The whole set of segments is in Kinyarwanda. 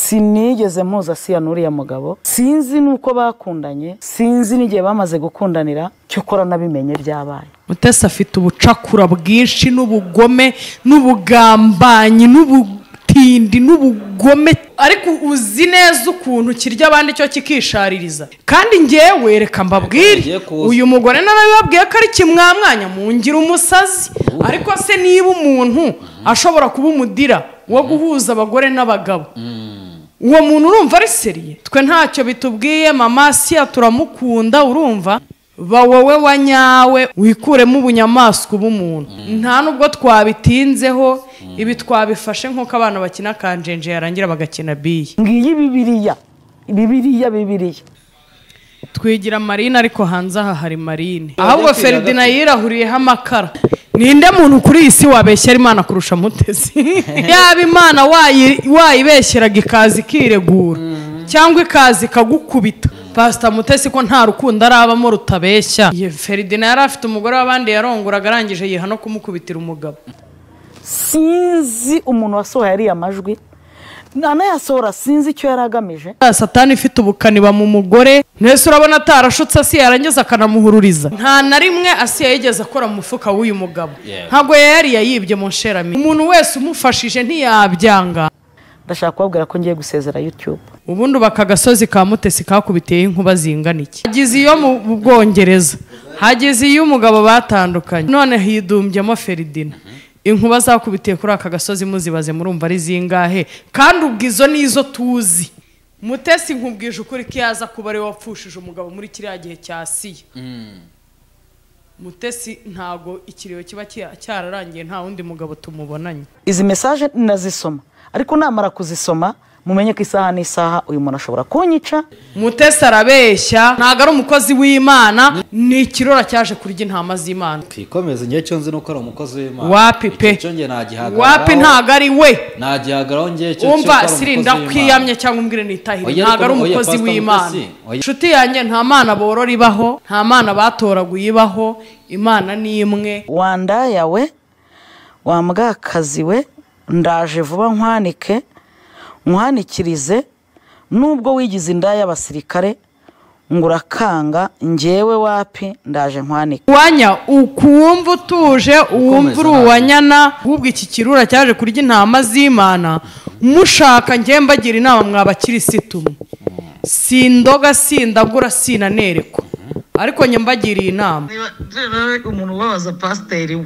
sinigeze mpuza Asiya n'uriya mugabo, sinzi nuko bakundanye, sinzi n'igihe bamaze gukundanira, cyokora nabimenye byabaye. Mutesi afite ubucakura bwinshi n'ubugome n'ubugambanyi n'ubutindi n'ubugome, ariko uzi neza ukuntu kirya abandi cyo kikishaririza. Kandi ngewe reka mbabwire, uyu mugore narabibabwiye ko ari kimwamwanya mungira umusazi. Ariko se niba umuntu ashobora kuba umudira wo guhuza abagore n'abagabo, uwo muntu urumva ari seriye? Twe ntacyo bitubwiye, mama Asiya turamukunda, urumva ba wowe wanyawe wikuremo ubunyamaswa bw'umuntu. Nta nubwo twabitinzeho, ibi twabifashe nk'uko abana bakina kanjenje yarangira bagakina biye. Ngiyi Bibiliya twigira Marine, ariko hanze aha hari Marine. Ahubwo Ferdinand yirahuriyeho amakara. Ninde muntu kuri isi wabeshyera Imana kurusha Mutesi? Yaba Imana wayibeshyeraga ikazi kiregura cyangwa ikazi kagukubita. Pastor Mutesi ko nta rukundo arabamo rutabeshya. Ferdinand yari afite umugore w'abandi yaronguraga arangije yiha no kumukubitira umugabo. Sinzi umuntu wasohoye ari amajwi, yasohora sinzi icyo yaragamije. Satani ifite ubukaniba mu mugore, nese urabona atarashutse Asiya yarangiza akanamuhururiza. Nta na rimwe Asiya yigeze akora mu mufuka w'uyu mugabo. Ntago yari yayibye mu nsheramis. Umuntu wese umufashije ntiyabyanga. Ndashaka kubabwira ko ngiye gusezera YouTube. Ubundi bakagasozi ka Mutesi kakubiteye inkuba zingana iki. Hagize iyo mu Bwongereza, hagize iyo umugabo batandukanye, none hidumbyemo Ferdinand. Inkuba zakubitiye kuri aka gasozi muzibaze murumva ari zingahe? Kandi ubwizo nizo tuzi. Mutesi nkubwije ukuri ko yaza kuba ari wapfushije umugabo muri kiriya gihe cya Asiya. Mutesi ntago ikiriyo kiba cyararangiye nta wundi mugabo tumubonanye. Izi message nazisoma, ariko namara kuzisoma mumenye ko isaha n'isaha uyu muntu ashobora kunyica. Mutesi arabeshya, ntago ari umukozi w'Imana, ni ikirora cyaje kurya intama z'Imana. Twikomeze ngiye cyo nzi nuko ari umukozi w'Imana. Wapi pe? Cyo nge nagihagarara. Wapi ntago ari we? Nagihagarara ngiye cyo. Umva sirinda kwiyamye cyangwa umbwire nitahire. Ntago ari umukozi w'Imana. Inshuti yanjye nta mana borora ibaho, nta mana batoraguye ibaho, Imana ni imwe. Wanda yawe wambwakazi we, ndaje vuba nkwanike nkwanikirize, nubwo wigize inda y'abasirikare ngurakanga, ngewe wapi ndaje nkwanike. Wanya ukumva utuje, uwumva uruwanyana, ahubwo iki kirura cyaje kurya intama z'Imana. Mushaka ngiye mbagira inama mwabakirisitu, sindoga sindagura sinanerekwa, ariko nyambagiriye inama. Umuntu wabaza pasiteri we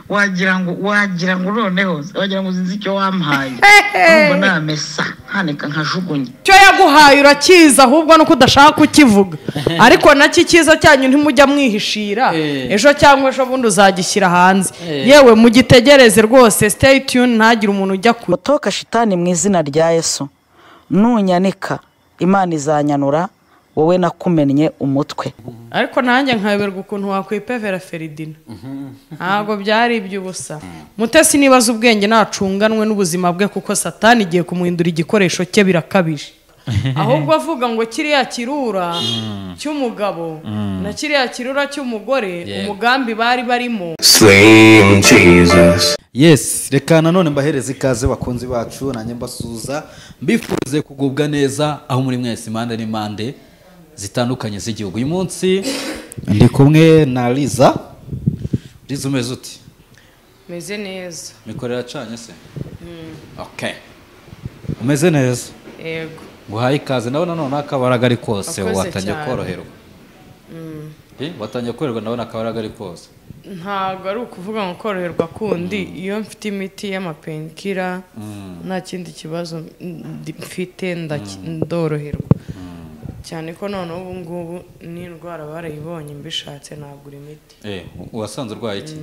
wagira ngo noneho wagira ngo uzinzi icyo wampaye, urumva namesa hanika nkajugunye. Cyo yaguhaye urakiza, ahubwo nuko udashaka kukivuga. Ariko naki kiza cyanyu ntimujya mwihishira, ejo cyangwa ejo bundi uzagishyira hanze. Yewe mugitegereze rwose, stay tuned, ntagire umuntu ujya kure. Toka shitani mu izina rya Yesu, nunyanika Imana izanyanura, wowe nakumennye umutwe. Ariko nanjye nkayoberwa ukuntu wakwipevera Ferdinand. Ntago byari iby'ubusa. Mutesi nibaza ubwenge nacunganwe n'ubuzima bwe, kuko Satani igiye kumuhindura igikoresho cye birakabije. Ahubwo avuga ngo kiriya kirura cy'umugabo na kiriya kirura cy'umugore, umugambi bari barimo. Slim Jesus. Yes, reka nanone mbahereze ikaze bakunzi bacu, nanjye mbasuza mbifurize kugubwa neza aho muri mwese impande n'impande zitandukanye z'igihugu. Uyu munsi ndi kumwe na Liza. Liza umeze uti? Meze neza. Mikorera canye se? Okay. Umeze neza? Yego. Guhaye ikaze ndabona none akabaraga ari kose watangiye koroherwa. Watangiye koroherwa ndabona akabaraga ari kose. Ntago ari ukuvuga ngo koroherwa kundi, iyo mfite imiti y'amapenkira nta kindi kibazo mfite ndoroherwa. Cyane ko none ubu ngubu n'indwara barayibonye mbishatse nagura imiti. Uwasanze urwaye iki?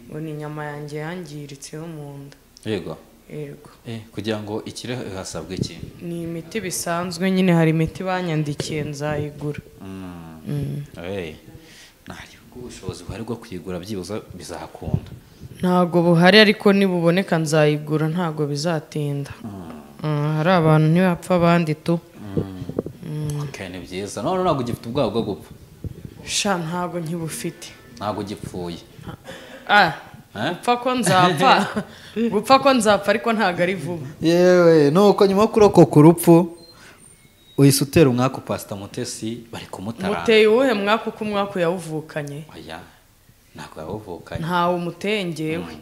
Ngo ni inyama yanjye yangiritseho mu nda. Yego. Yego. Kugira ngo ikire hasabwe iki? Ni imiti bisanzwe nyine, hari imiti banyandikiye nzayigura. Nari ubushobozi buhari bwo kuyigura byibuza bizahakunda. Ntago buhari, ariko nibuboneka nzayigura, ntago bizatinda. Hari abantu ntibapfa abandi tu. Okay, ni byiza. None ntago ugifite ubwabo bwo gupfa? Sha ntago nkibufite. Ntago gipfuye. gupfa ko nzapfa ariko ntago ari vuba. yewe nuko nyuma yo kurokoka urupfu uhise utera umwaka Pastor Mutesi bari kumutaranga. Muteye uwuhe mwaka uko umwaka yawuvukanye? Oya ntabwo yawuvukanye. Ntawe umutengewe.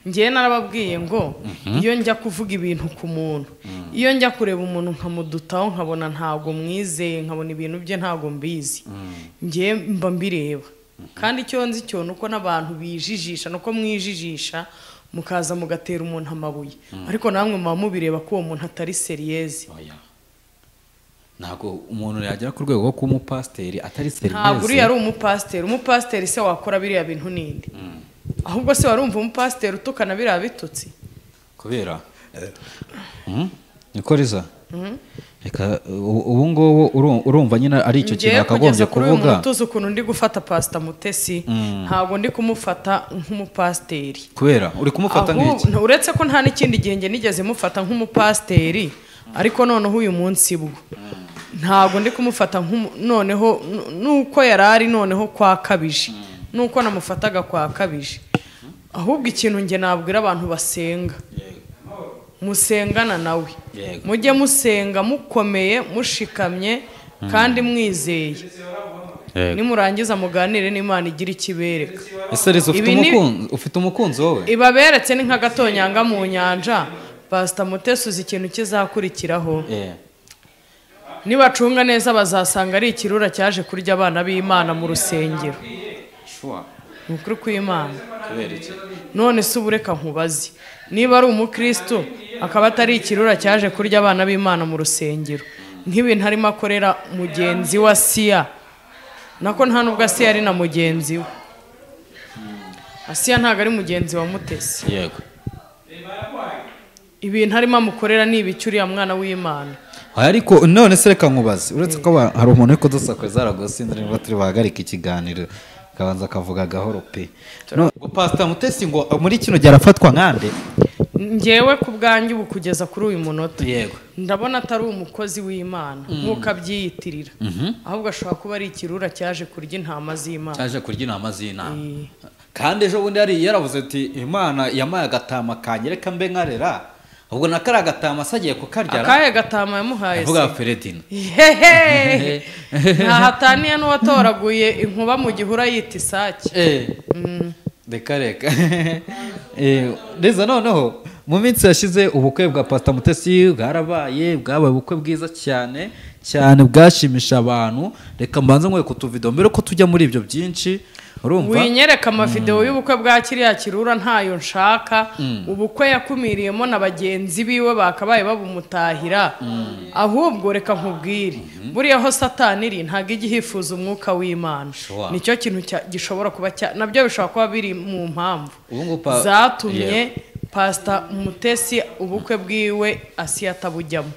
Ngiye narababwiye ngo iyo njya kuvuga ibintu ku muntu, iyo njya kureba umuntu nkamudutaho nkabona ntago mwizeye, nkabona ibintu bye ntago mbizi, ngiye mba mbireba. Kandi icyo nzi cyo nuko n'abantu bijijisha, nuko mwijijisha mukaza mugatera umuntu amabuye, ariko namwe muba mubireba ko uwo muntu atari seriyeze. Oya ntago umuntu yagera ku rwego rwo kuba umupasiteri atari seriyeze. Ntabwo uriya ari umupasiteri. Umupasiteri se wakora biriya bintu ninde? Ahubwo se warumva umupasiteri utukana biriya bitutsi? Kubera niko riza reka ubu ngubu urumva nyine ari icyo kintu akagombye kuvuga. Tuzi ukuntu ndi gufata Pastor Mutesi, ntabwo ndi kumufata nk'umupasiteri. Kubera uri kumufata nk'iki? Uretse ko nta n'ikindi gihe nge nigeze mufata nk'umupasiteri, ariko noneho uyu munsi bwo ntabwo ndi kumufata noneho nuko yarari noneho kwa kabije, nuko namufataga kwa kabije. Ahubwo ikintu nge nabwira abantu basenga, musengana nawe, mujye musenga mukomeye mushikamye kandi mwizeye, nimurangiza muganire n'Imana igira ikibereka. Ese rezo ufite umukunzi wowe? Ibaberetse ni nka gatonyanga mu nyanja. Pastor Mutesi uzi ikintu kizakurikiraho. Nibacunga neza bazasanga ari ikirura cyaje kurya abana b'Imana mu rusengero. Nukuri kw'Imana. None se ubureka nkubazi, niba ari umukristo akaba atari ikirura cyaje kurya abana b'Imana mu rusengero, nk'ibintu arimo akorera mugenzi wa Asiya, nako nta nubwo Asiya ari na mugenzi we. Asiya ntago ari mugenzi wa Mutesi. Yego. Ibintu arimo amukorera ni ibicyuriya mwana w'Imana. Ariko none se reka nkubaze, uretse ko hari umuntu uri kudusakuza aragosinze niba turi bahagarika ikiganiro kabanza kavuga gahoro pe. No Pastor Mutesi ngo muri kino gihe arafatwa nkande? Ngewe ku bwanjye ubu kugeza kuri uyu munota, yego, ndabona atari umukozi w'Imana nk'uko abyiyitirira, ahubwo ashobora kuba ari ikirura cyaje kurya intama z'Imana. Cyaje kurya intama z'Imana. Kandi ejo bundi yari yaravuze ati Imana yamaye agatama kanyereka mbe nkarera, ubwo nakara agatama sagiye kukaryara. Akaye gatama yamuhaye se? Avuga Feredina. Ntahataniye n'uwatoraguye inkuba mu gihura yita isake. Reka neza. Noneho mu minsi yashize ubukwe bwa Pastor Mutesi bwabaye ubukwe bwiza cyane bwashimisha abantu. Reka mbanze nkwe kutuvido mbere ko tujya muri ibyo byinshi. Urumva winyereka amavideo y'ubukwe bwa kiriya kirura ntayo nshaka. Ubukwe yakumiriyemo na bagenzi biwe bakabaye babumutahira. Ahubwo reka nkubwire, buriya ho Satani iri ntago igihifuza umwuka w'Imana. Nicyo kintu gishobora kuba nabyo bishobora kuba biri mu mpamvu zatumye Pastor Mutesi ubukwe bwiwe Asiya atabujyamo.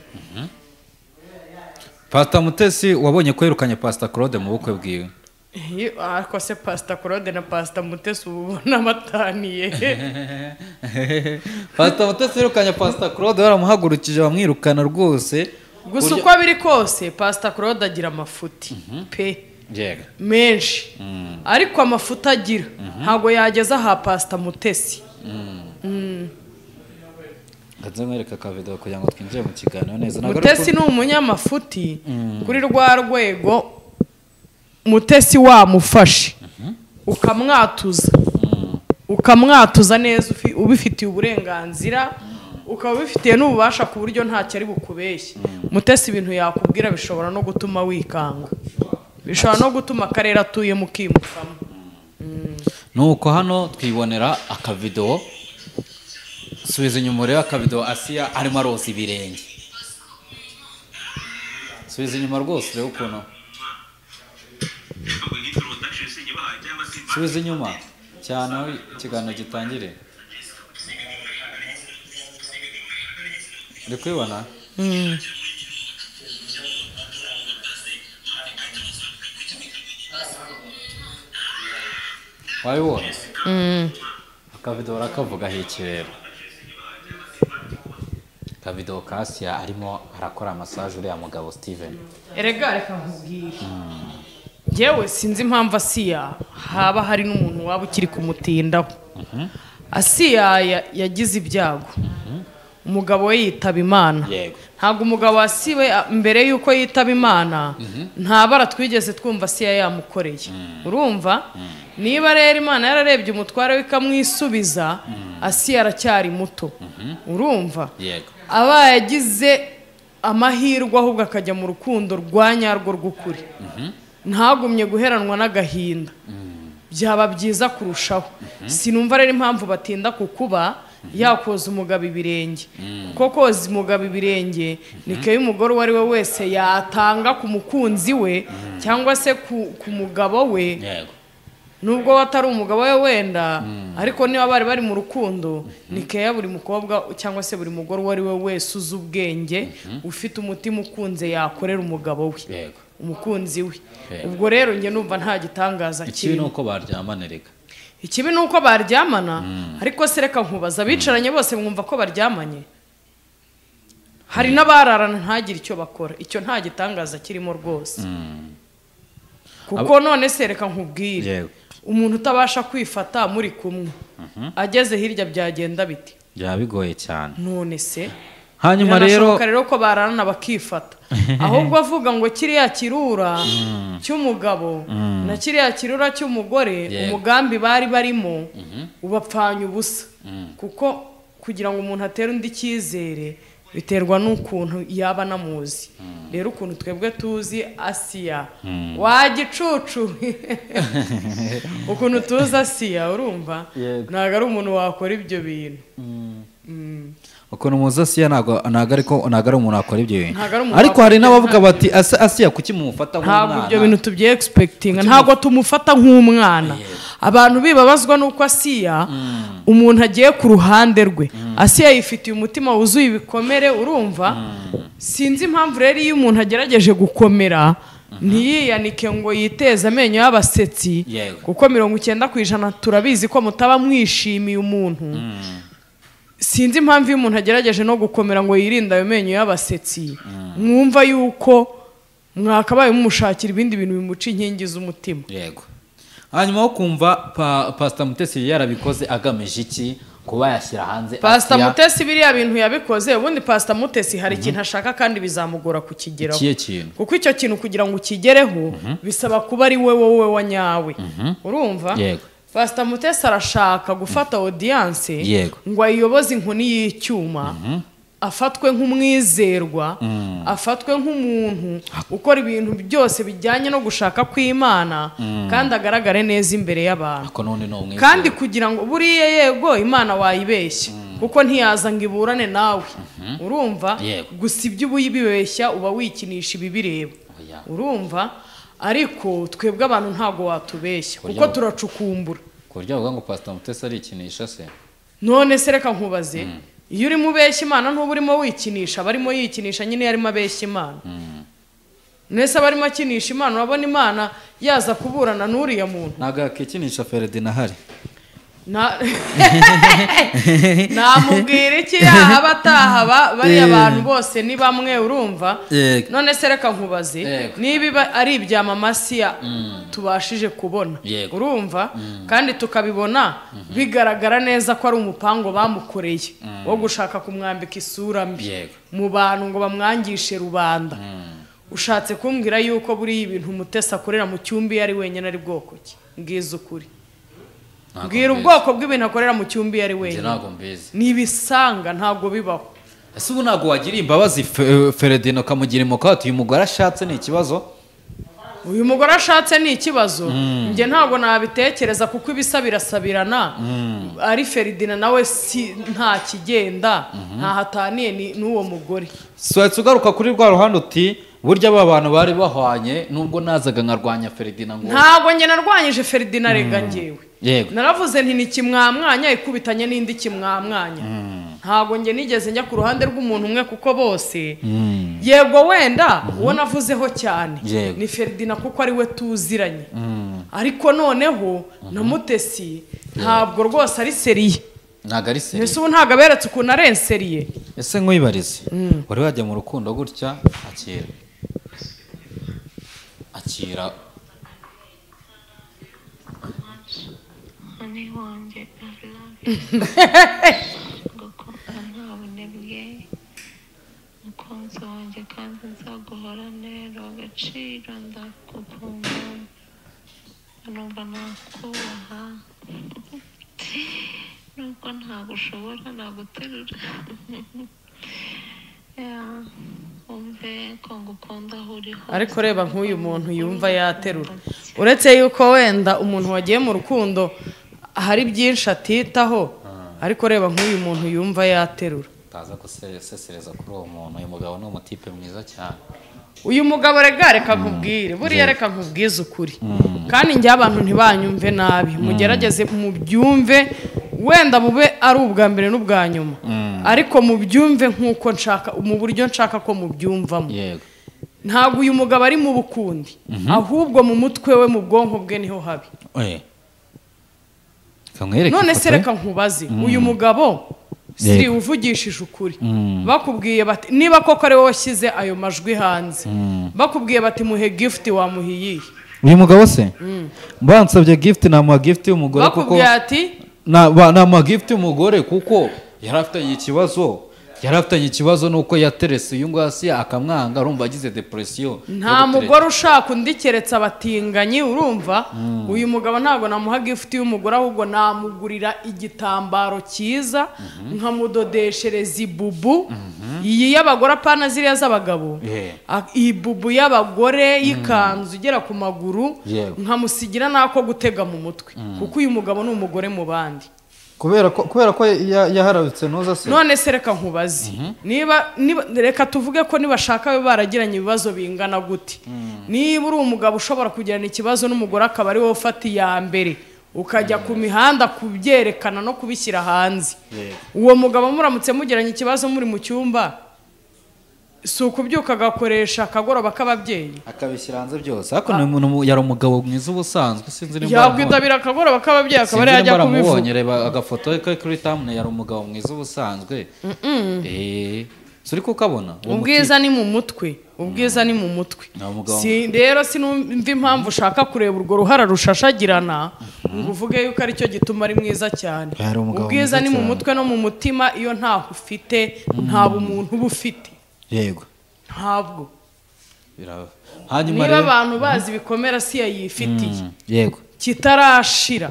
Pastor Mutesi wabonye ko yirukanye Pastor Claude mu bukwe bwiwe? Ariko se Pastor Claude na Pastor Mutesi ubona mataniye. Pastor Mutesi yirukanye Pastor Claude baramuhagurukije bamwirukana rwose. Gusa uko biri kose Pastor Claude agira amafuti pe menshi, ariko amafuta agira ntago yageza aha Pastor Mutesi. Mwereka ka video kugira ngo twinjire mu kiganiro neza. Mutesi ni umunyamafuti kuri rwa rwego Mutesi wamufashe ukamwatuza neza ubifitiye uburenganzira, ukaba ubifitiye n'ububasha ku buryo ntacyo ari bukubeshye. Mutesi ibintu yakubwira bishobora no gutuma wikanga, bishobora no gutuma akarere atuye mukimukamo. Nuko hano twibonera akavideo, subiza inyuma urebe akavideo Asiya arimo aroza ibirenge. Subiza inyuma rwose urebe ukuntu. Subiza inyuma cyane aho ikiganiro gitangire. Uri kubibona? Wabibona? Akavideo rakavuga iki rero? Akavideo ka Asiya arimo arakora massage uriya mugabo Steven. Erega reka nkubwire, yewe sinzi impamvu Asiya haba hari n'umuntu waba ukiri kumutindaho. Asiya yagize ibyago umugabo we yitaba Imana ntabwo umugabo wasiwe mbere yuko yitaba Imana nta bara twigeze twumva Asiya yamukoreye urumva niba rero Imana yararebye umutware we ikamwisubiza Asiya aracyari muto urumva aba yagize amahirwe ahubwo akajya mu rukundo rwa nyarwo rw'ukuri ntagumye guheranwa n'agahinda byaba byiza kurushaho sinumva rero impamvu batinda kukuba yakoza umugabo ibirenge kuko koza umugabo ibirenge nike y'umugore uwo ari we wese yatanga ku mukunzi we cyangwa se ku mugabo we nubwo watari umugabo we wenda ariko niba bari mu rukundo nike ya buri mukobwa cyangwa se buri mugore uwo ari we wese uzi ubwenge ufite umutima ukunze yakorera umugabo we umukunzi we ubwo rero nge numva nta gitangaza ikibi nuko baryamana reka ikibi nuko baryamana ariko se reka nkubaza bicaranye bose mwumva ko baryamanye hari n'abararana ntagire icyo bakora icyo nta gitangaza kirimo rwose kuko none se reka nkubwire umuntu utabasha kwifata muri kumwe ageze hirya byagenda biti byabigoye cyane none se hanyuma rero ko bararana bakifata ahubwo avuga ngo kiriya kirura cy'umugabo na kiriya kirura cy'umugore umugambi bari barimo ubapfanya ubusa kuko kugira ngo umuntu atere undi cyizere biterwa n'ukuntu yaba namuzi rero ukuntu twebwe tuzi Asiya wagicucu ukuntu tuzi Asiya urumva ntago ari umuntu wakora ibyo bintu ukuntu muzi Asiya ntago ari umuntu wakora ibyo bintu ariko hari n'abavuga bati Asiya kuki mumufata nk'umwana ntabwo ibyo bintu tubye expecting ntago tumufata nk'umwana abantu bibabazwa nuko Asiya umuntu agiye ku ruhande rwe Asiya yifitiye umutima wuzuye ibikomere urumva sinzi impamvu rero iyo umuntu agerageje gukomera ntiyiyanike ngo yiteze amenyo y'abasetsi kuko 90% turabizi ko mutaba mwishimiye umuntu sinzi impamvu iyo umuntu agerageje no gukomera ngo yirinde ayo menyo y'abasetsi mwumva yuko mwakabaye mumushakira ibindi bintu bimuca inkingi z'umutima yego hanyuma wo kumva Pastor Mutesi yarabikoze agamije iki kuba yashyira hanze Pastor Mutesi biriya bintu yabikoze ubundi Pastor Mutesi hari ikintu ashaka kandi bizamugora kukigeraho kuko icyo kintu kugira ngo ukigereho bisaba kuba ari wowe wanyawe urumva Pastor Mutesi arashaka gufata audience ngo ayiyoboze inkoni y'icyuma afatwe nk'umwizerwa afatwe nk'umuntu ukora ibintu byose bijyanye no gushaka kw'Imana kandi agaragare neza imbere y'abantu kandi kugira ngo buriye yego Imana wayibeshya kuko ntiyaza ngo iburane nawe urumva gusa ibyo ubibeshya uba wikinisha ibibireba urumva ariko twebwe abantu ntago watubeshya kuko turacukumbura kurya uvuga ngo Pastor Mutesi ari ikinisha se none se reka nkubaze iyo uri mubeshya Imana ntuba urimo wikinisha barimo yikinisha nyine yarimo abeshya Imana nese barimo akinisha Imana urabona Imana yaza kuburana n'uriya muntu ntago yakikinisha Ferdinand ahari namubwira iki yaba ataha bari abantu bose ni bamwe urumva none se reka nkubaze niba ari ibyamamasiya tubashije kubona urumva kandi tukabibona bigaragara neza ko ari umupango bamukoreye wo gushaka kumwambika isura mbi mu bantu ngo bamwangishe rubanda ushatse kumbwira yuko buri ibintu Mutesi akorera mu cyumba ari wenyine ari bwoko ki ngize ukuri mbwira ubwoko bw'ibintu akorera mu cyumba ari wenyine nibisanga ntago bibaho ese ubu ntago wagira imbabazi Ferdinand kamugira imokati uyu mugore ashatse ni ikibazo uyu mugore ashatse ni ikibazo nge ntago nabitekereza kuko ibisa birasabirana ari Ferdinand nawe nta kigenda nta hataniye n'uwo mugore swetse ugaruka kuri rwa ruhande uti burya aba bantu bari bahwanye nubwo nazaga nkarwanya Ferdinand ngo ntago nge narwanyije Ferdinand rega ngewe naravuze nti nikimwamwanya ikubitanye n'indi kimwamwanya ntago nge nigeze njya ku ruhande rw'umuntu umwe kuko bose yego wenda uwo navuzeho cyane ni Ferdinand kuko ari we tuziranye ariko noneho na Mutesi ntabwo rwose ari seriye ntago ari seriye ese ubu ntago aberetse ukuntu arenseriye ese nkwibarize wari wajya mu rukundo gutya akira honey wanjye ngukunda nta bunebwe mukunzi wanjye kandi nzaguhora nero agaciro ndagukunda numva nakubaha nubwo ntagushobora naguterura umve ko ngukunda aho uri hose ariko reba nk'uyu muntu yumva yaterura uretse yuko wenda umuntu wagiye mu rukundo hari byinshi atitaho ariko reba nk'uyu muntu yumva yaterura utaza gusesereza kuri uwo muntu uyu mugabo ni umutipe mwiza cyane uyu mugabo reka nkubwire buriya reka nkubwize ukuri kandi njye abantu ntibanyumve nabi mugerageze mubyumve wenda bube ari ubwa mbere n'ubwa nyuma ariko mubyumve nk'uko nshaka mu buryo nshaka ko mubyumvamo yego ntabwo uyu mugabo ari mu bukundi ahubwo mu mutwe we mu bwonko bwe niho habi none se reka nkubaze uyu mugabo siri uvugishije ukuri bakubwiye bati niba koko ari wowe washyize ayo majwi hanze bakubwiye bati muhe gift wamuhiye uyu mugabo se mbansabye gift namuha gift y'umugore kuko bakubwiye ati namuha gift y'umugore kuko yari afitanye ikibazo nuko yaterese uyu ngwasi akamwanga urumva agize depression nta mugore ushaka undi keretse abatinganyi urumva uyu mugabo ntabwo namuha gift y'umugore ahubwo namugurira igitambaro cyiza nkamudodeshereza ibubu iyi y'abagore apana ziriya z'abagabo iyi bubu y'abagore y'ikanzu igera ku maguru nkamusigira n'ako gutega mu mutwe kuko uyu mugabo ni umugore mu bandi kubera ko yaharabitse noza se none se reka nkubaze niba reka tuvuge ko nibashaka be baragiranye ibibazo bingana gute niba uri umugabo ushobora kugirana ikibazo n'umugore akaba ari wowe ufata iya mbere ukajya ku mihanda kubyerekana no kubishyira hanze uwo mugabo muramutse mugiranye ikibazo muri mu cyumba si ukubyuka agakoresha akagoroba k'ababyeyi akabishyira hanze byose ariko umuntu yari umugabo mwiza ubusanzwe sinzi niba yakwitabira akagoroba k'ababyeyi akaba ari yajya kubivuga reba agafoto ke kuri thumbnail yari umugabo mwiza ubusanzwe suri kukabona ubwiza ni mu mutwe rero sinumva impamvu ushaka kureba urwo ruhara rushashagirana ngo uvuge yuko aricyo gituma ari mwiza cyane ubwiza ni mu mutwe no mu mutima iyo ntaho ufite nta bumuntu uba ufite yego ntabwo hanyuma niba abantu bazi ibikomera si yayifitiye yego kitarashira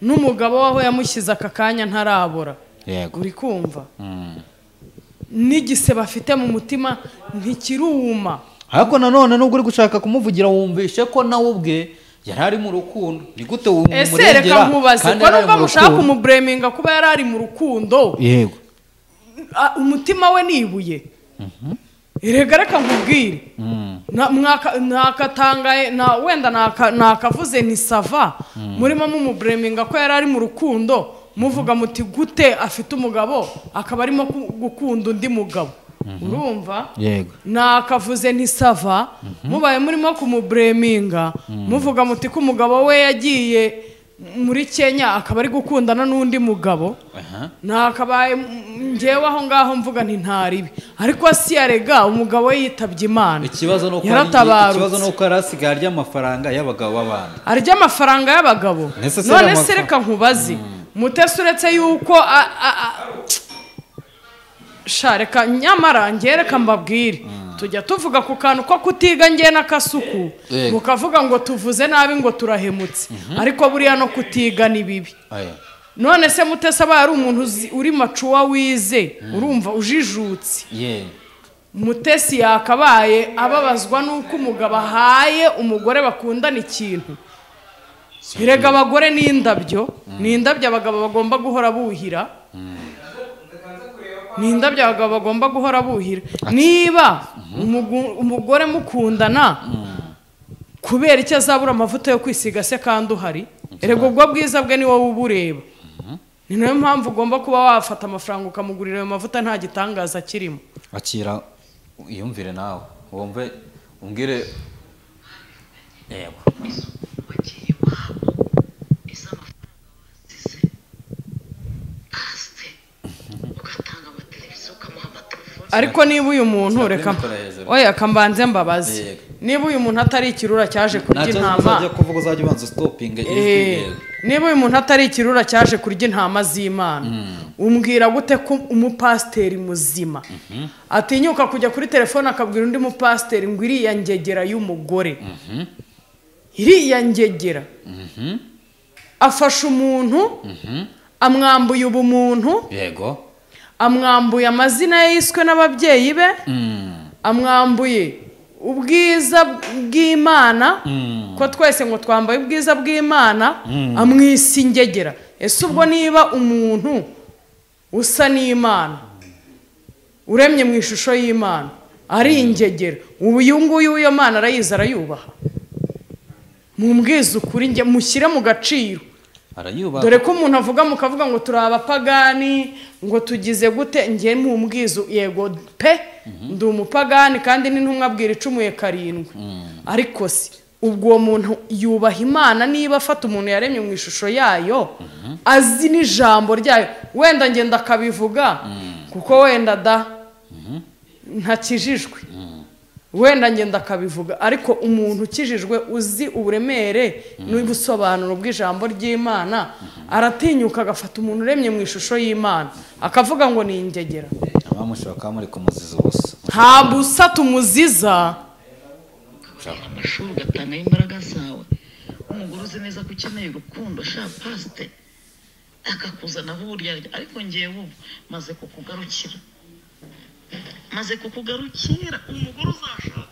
n'umugabo waho yamushyize aka kanya ntarabora yego uri kumva n'igise bafite mu mutima ntikiruma ariko nanone nubwo uri gushaka kumuvugira wumvishe ko nawe ubwe yari ari mu rukundo ni gute wumurengera ese reka nkubaze ko numva mushaka kumubreminga kuba yari ari mu rukundo yego umutima we nibuye erega reka nkubwire nakatangaye wenda nakavuze ni sava murimo mumubreminga ko yari ari mu rukundo muvuga muti gute afite umugabo akaba arimo gukunda undi mugabo urumva yego nakavuze ni sava mubaye murimo kumubreminga muvuga muti ko umugabo we yagiye muri Kenya akaba ari gukundana n'undi mugabo nakabaye ngewe aho ngaho mvuga nti ntaribi ariko si yarega umugabo we yitabye Imana ikibazo nuko arasigaye arya amafaranga y'abagabo b'abandi arya amafaranga y'abagabo none se reka nkubaze mutese uretse yuko shareka nyamara ngereka mbabwire tujya tuvuga ku kantu ko kutiga ngiye n'akasuku mukavuga ngo tuvuze nabi ngo turahemutse ariko buriya no kutiga ni bibi none se mutese aba ari umuntu uri macuwa wize urumva ujijutse mutesi yakabaye ababazwa n'uko umugabo ahaye umugore bakundana ikintu birega abagore n'indabyo abagabo bagomba guhora buhira n'indabyo abagabo bagomba guhora buhira niba umugore mukundana kubera icyo azabura amavuta yo kwisiga se kandi uhari erega ubwo bwiza bwe ni wowe ubureba ni nayo mpamvu ugomba kuba wafata amafaranga ukamugurira ayo mavuta nta gitangaza kirimo akira iyumvire nawe wumve umbwire yego ariko niba uyu muntu reka oya kambanze mbabaze niba uyu muntu atari ikirura cyaje kurya intama ntacyo kuvuga uzajya ubanza stopinga niba uyu muntu atari ikirura cyaje kurya intama z'Imana umbwira gute ko umupasiteri muzima atinyuka kujya kuri telefone akabwira undi mupasiteri ngo iriya ngegera y'umugore iriya ngegera afasha umuntu amwambuye ubumuntu yego amwambuye amazina ye yiswe n'ababyeyi be amwambuye ubwiza bw'Imana ko twese ngo twambaye ubwiza bw'Imana amwisi ingegera ese ubwo niba umuntu usa n'Imana uremye mu ishusho y'Imana ari ingegera ubu uyu nguyu w'iyo Mana arayizi arayubaha mumbwize ukuri njye mushyire mu gaciro arayubaha dore ko umuntu avuga mukavuga ngo turi abapagani ngo tugize gute njye mumbwize yego pe ndi umupagani kandi n'intumwa abwira icumuye 7 ariko si ubwo uwo muntu yubaha Imana niba afata umuntu yaremye mu ishusho yayo azi n'ijambo ryayo wenda ngenda akabivuga kuko wenda ntakijijwe wenda ngenda akabivuga ariko umuntu ukijijwe uzi uburemere n'ubusobanuro bw'ijambo ry'Imana aratinyuka agafata umuntu uremye mu ishusho y'Imana akavuga ngo ni ingegera abamushoka muri kumuziza ubusa nta busa tumuziza amashuri ugatanga imbaraga zawe umugore uzi neza ko ukeneye urukundo sha pasite akakuzanaho uburyarya ariko ngewe ubu maze kukugarukira umugore uzashaka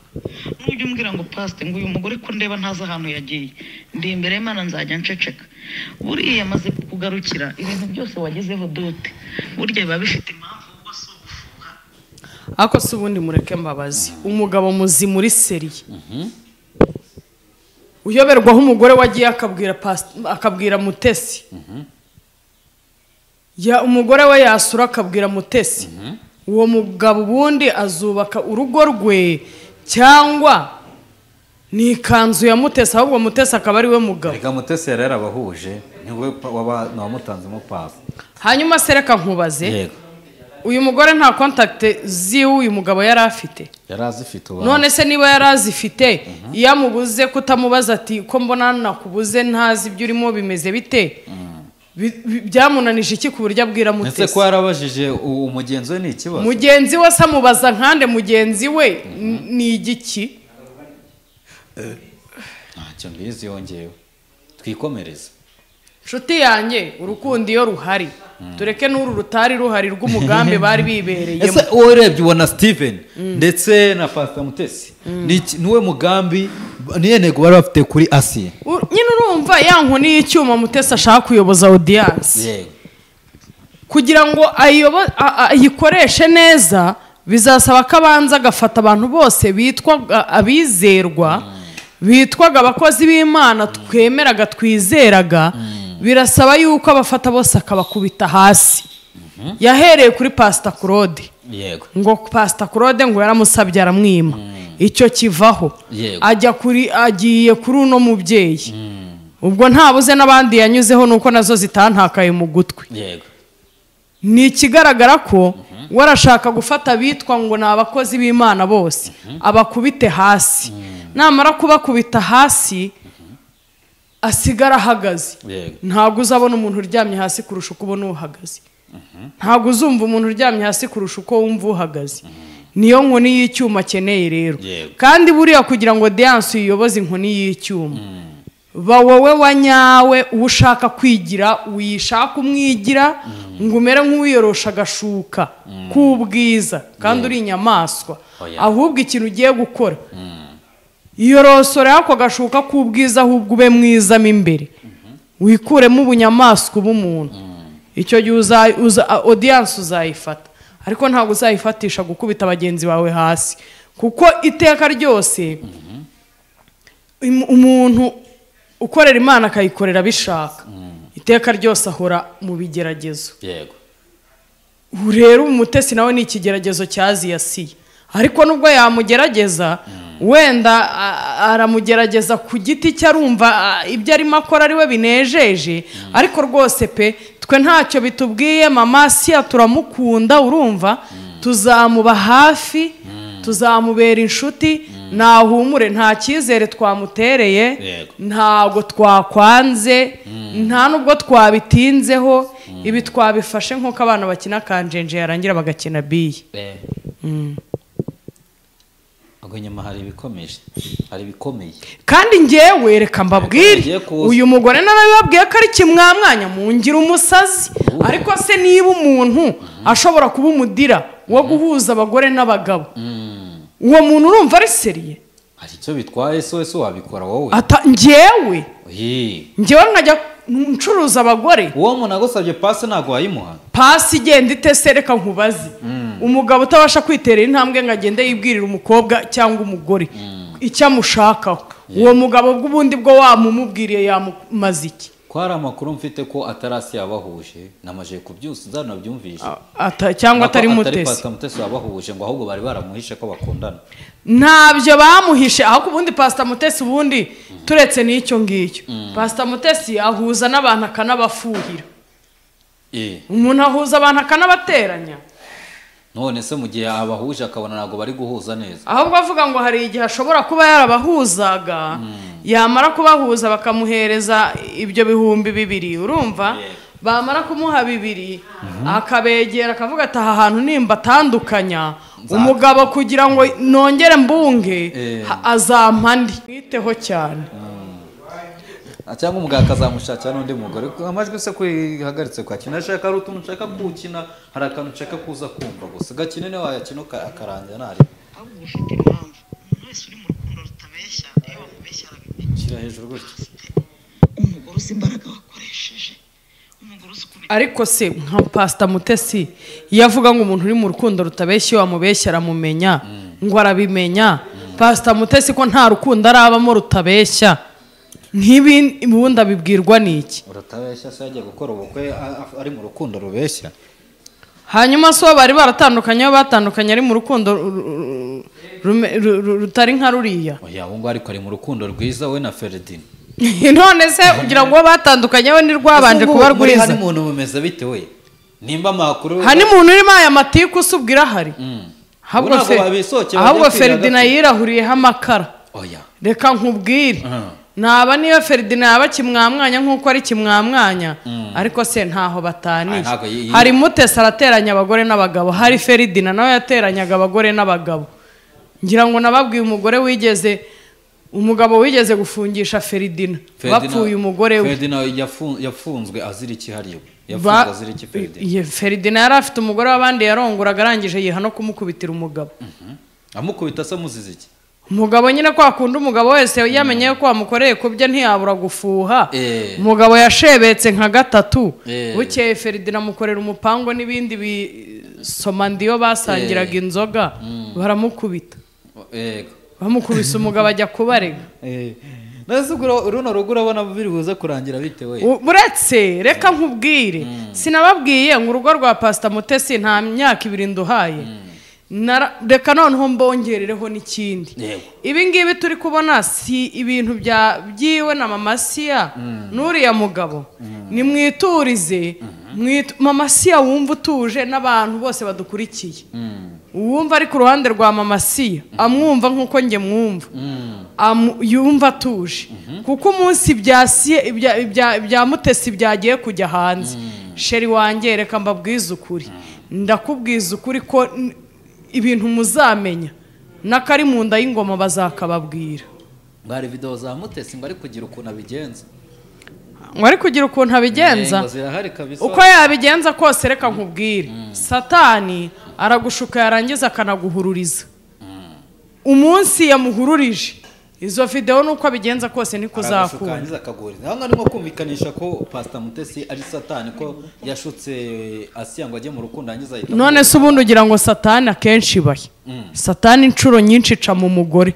nujya umbwira ngo pasite ngo uyu mugore ko ndeba ntazi ahantu yagiye ndi imbere y'Imana nzajya nceceka buriya maze kukugarukira ibintu byose wagezeho dote burya biba bifite impamvu ubwo si ugufuha ako si ubundi mureke mbabazi umugabo muzima uri seriye uyoberwaho umugore wagiye akabwira Mutesi umugore we yasura akabwira Mutesi uwo mugabo ubundi azubaka urugo rwe cyangwa ni ikanzu ya Mutesi ahubwo Mutesi akaba ari we mugabo reka Mutesi yari yarabahuje niwe wamutanzemo pasi hanyuma se reka nkubaze yego uyu mugore nta contact ziwe uyu mugabo yari afite yarazifite none se niba yarazifite iyo amubuze kutamubaza ati ko mbona nakubuze ntazi ibyo urimo bimeze bite byamunanije iki ku buryo abwira Mutesi ese ko yarabajije umugenzi we ni ikibazo mugenzi we samubaza nkande mugenzi we ni igiki ntacyo mbizi yongewe twikomereze nshuti yanjye urukundo iyo ruhari tureke n'uru rutari ruhari rw'umugambi bari bibereyemo ese wowe urebye ubona Steven ndetse na Pastor Mutesi niwe mugambi niye ntego bari bafite kuri Asiya nyine urumva ya nkoni y'icyuma Mutesi ashaka kuyoboza audience kugira ngo ayikoreshe neza bizasaba ko abanza agafata abantu bose bitwa abizerwa bitwaga abakozi b'Imana twemeraga twizeraga birasaba yuko abafata bose akabakubita hasi yahereye kuri Pastor Claude yego ngo Pastor Claude ngo yaramusabye aramwima icyo kivaho agiye kuri uno mubyeyi ubwo ntabuze n'abandi yanyuzeho nuko nazo zitantakaye mu gutwi yego ni ikigaragara ko warashaka gufata bitwa ngo ni abakozi b'Imana bose abakubite hasi namara kubakubita hasi asigara ahagaze ntabwo uzabona umuntu uryamye hasi kurusha uko ubona uhagaze ntabwo uzumva umuntu uryamye hasi kurusha uko wumva uhagaze niyo nkoni y'icyuma akeneye rero kandi buriya kugira ngo audience uyiyoboze inkoni y'icyuma ba wowe wanyawe ushaka kwigira uyishaka umwigira ngo umere nk'uwiyorosha agashuka k'ubwiza kandi uri inyamaswa ahubwo ikintu ugiye gukora iyorosore ako gashuka k'ubwiza ahubwo ube mwizamo imbere wikuremo ubunyamaswa bw'umuntu icyo gihe audience uzayifata ariko ntabwo uzayifatisha gukubita abagenzi bawe hasi kuko iteka ryose umuntu ukorera Imana akayikorera bishaka iteka ryose ahora mu bigeragezo yego rero Umutesi nawe ni ikigeragezo cyaziyasiye ariko nubwo yamugerageza wenda aramugerageza ku giti cye arumva ibyo arimo akora ari we binejeje ariko rwose pe twe ntacyo bitubwiye mama Asiya turamukunda urumva tuzamuba hafi tuzamubera inshuti nahumure nta cyizere twamutereye ntabwo twakwanze nta nubwo twabitinzeho ibi twabifashe nk'uko abana bakina kanjenje yarangira bagakina biye ubwo nyuma hari ibikomeje hari ibikomeye kandi ngewe reka mbabwire uyu mugore narabibabwiye ko ari kimwamwanya mungira umusazi ariko se niba umuntu ashobora kuba umudira wo guhuza abagore n'abagabo uwo muntu urumva ari seriye hari icyo bitwaye so wabikora wowe ngewe nkajya ncuruza abagore uwo muntu agusabye pasi ntabwo wayimuha pasi igenda itese reka nkubaze umugabo utabasha kwiterera intambwe ngo agende yibwirira umukobwa cyangwa umugore icyo amushakaho uwo mugabo bw'ubundi bwo wamumubwiriye yamumaze iki ko hari amakuru mfite ko atarasi yabahuje namaje kubyusa nzanabyumvishe cyangwa atari mutesi pastor mutesi wabahuje ngo ahubwo bari baramuhishe ko bakundana ntabyo bamuhishe ahubwo ubundi pastor mutesi ubundi turetse n'icyo ngicyo pastor mutesi ahuza n'abantu akanabafuhira umuntu ahuza abantu akanabateranya none se mu gihe abahuje akabona ntabwo bari guhuza neza ahubwo avuga ngo hari igihe ashobora kuba yarabahuzaga yamara kubahuza bakamuhereza ibyo 2,000 urumva bamara kumuha 2 akabegera akavuga ati aha hantu nimba atandukanya umugabo kugira ngo nongere mbunge azampandi mwiteho cyane cyangwa umugabo akazamushakira n'undi mugore amajwi se kwihagaritse kwakina ashaka ari utuntu nshaka kuwukina hari akantu nshaka kuza kumva gusa gakine ne wayakina akarangira ntari ahubwo ufite impamvu umuntu wese uri mu rukundo rutabeshya iyo bamubeshya shyira hejuru gutya umugore uzi imbaraga wakoresheje umugore uzi ariko se nka pastor mutesi yavuga ngo umuntu uri mu rukundo rutabeshya iyo wamubeshya aramumenya ngo arabimenya pastor mutesi ko nta rukundo arabamo rutabeshya nkibi ubundi abibwirwa niki uratabeshya se yagiye gukora ubukwe ari mu rukundo rubeshya hanyuma so bari baratandukanye batandukanye ari mu rukundo rutari nka ruriya oya ngo ariko ari mu rukundo rwiza we na Ferdinand none se kugira ngo batandukanye we nirwabanje kuba rwiza hani muntu bumeze bite we nimba makuru hani muntu urimo aya matiku usubwira hari ahubwo Ferdinand yirahuriyeho amakara oya reka nkubwire naba niyo Ferdinand yaba kimwamwanya nk'uko ari kimwamwanya ariko se ntaho bataniye hari mutesi arateranya abagore n'abagabo hari Ferdinand nawe yateranyaga abagore n'abagabo ngira ngo nababwiye umugore umugabo wigeze gufungisha Ferdinand bapfuye umugore we Ferdinand yafunzwe azira iki hariyo yafunzwe azira iki Ferdinand Ferdinand yari afite umugore w'abandi yaronguraga arangije yiha no kumukubitira umugabo amukubita se muzize iki umugabo nyine ko akunda umugabo wese yamenye ko wamukoreye kubyo ntiyabura gufuha umugabo yashebetse nka 3 bukeye Ferdinand amukorera umupango n'ibindi bisomandiyo basangiraga inzoga baramukubita bamukubise umugabo ajya kubarega runo rugo urabona biri buze kurangira bitewe buretse reka nkubwire sinababwiye ngo urugo rwa pastor mutesi nta myaka 2 nduhaye reka noneho mbongerereho n'ikindi ibi ngibi turi kubona si ibintu byiwe na mama Sia n'uriya mugabo ni mwiturize mama Sia wumva utuje n'abantu bose badukurikiye uwumva ari ku ruhande rwa mama Sia amwumva nk'uko njye mwumva yumva atuje kuko umunsi bya mutesi byagiye kujya hanze sheri wanjye reka mbabwize ukuri ndakubwiza ukuri ko ibintu muzamenya n'akari mu nda y'ingoma bazakababwira bari video za mutesi ngo ari kugira ukuntu abigenza uko yabigenza kose reka nkubwire satani aragushuka yarangiza akanaguhururiza umunsi yamuhururije izo video nuko abigenza kose niko uzakunda ntabwo arimo kumvikanisha ko pastor mutesi ari satani ko yashutse Asiya ngo ajye mu rukundo angiza ahita none se ubundi ugira ngo satani akenshi baye satani inshuro nyinshi ica mu mugore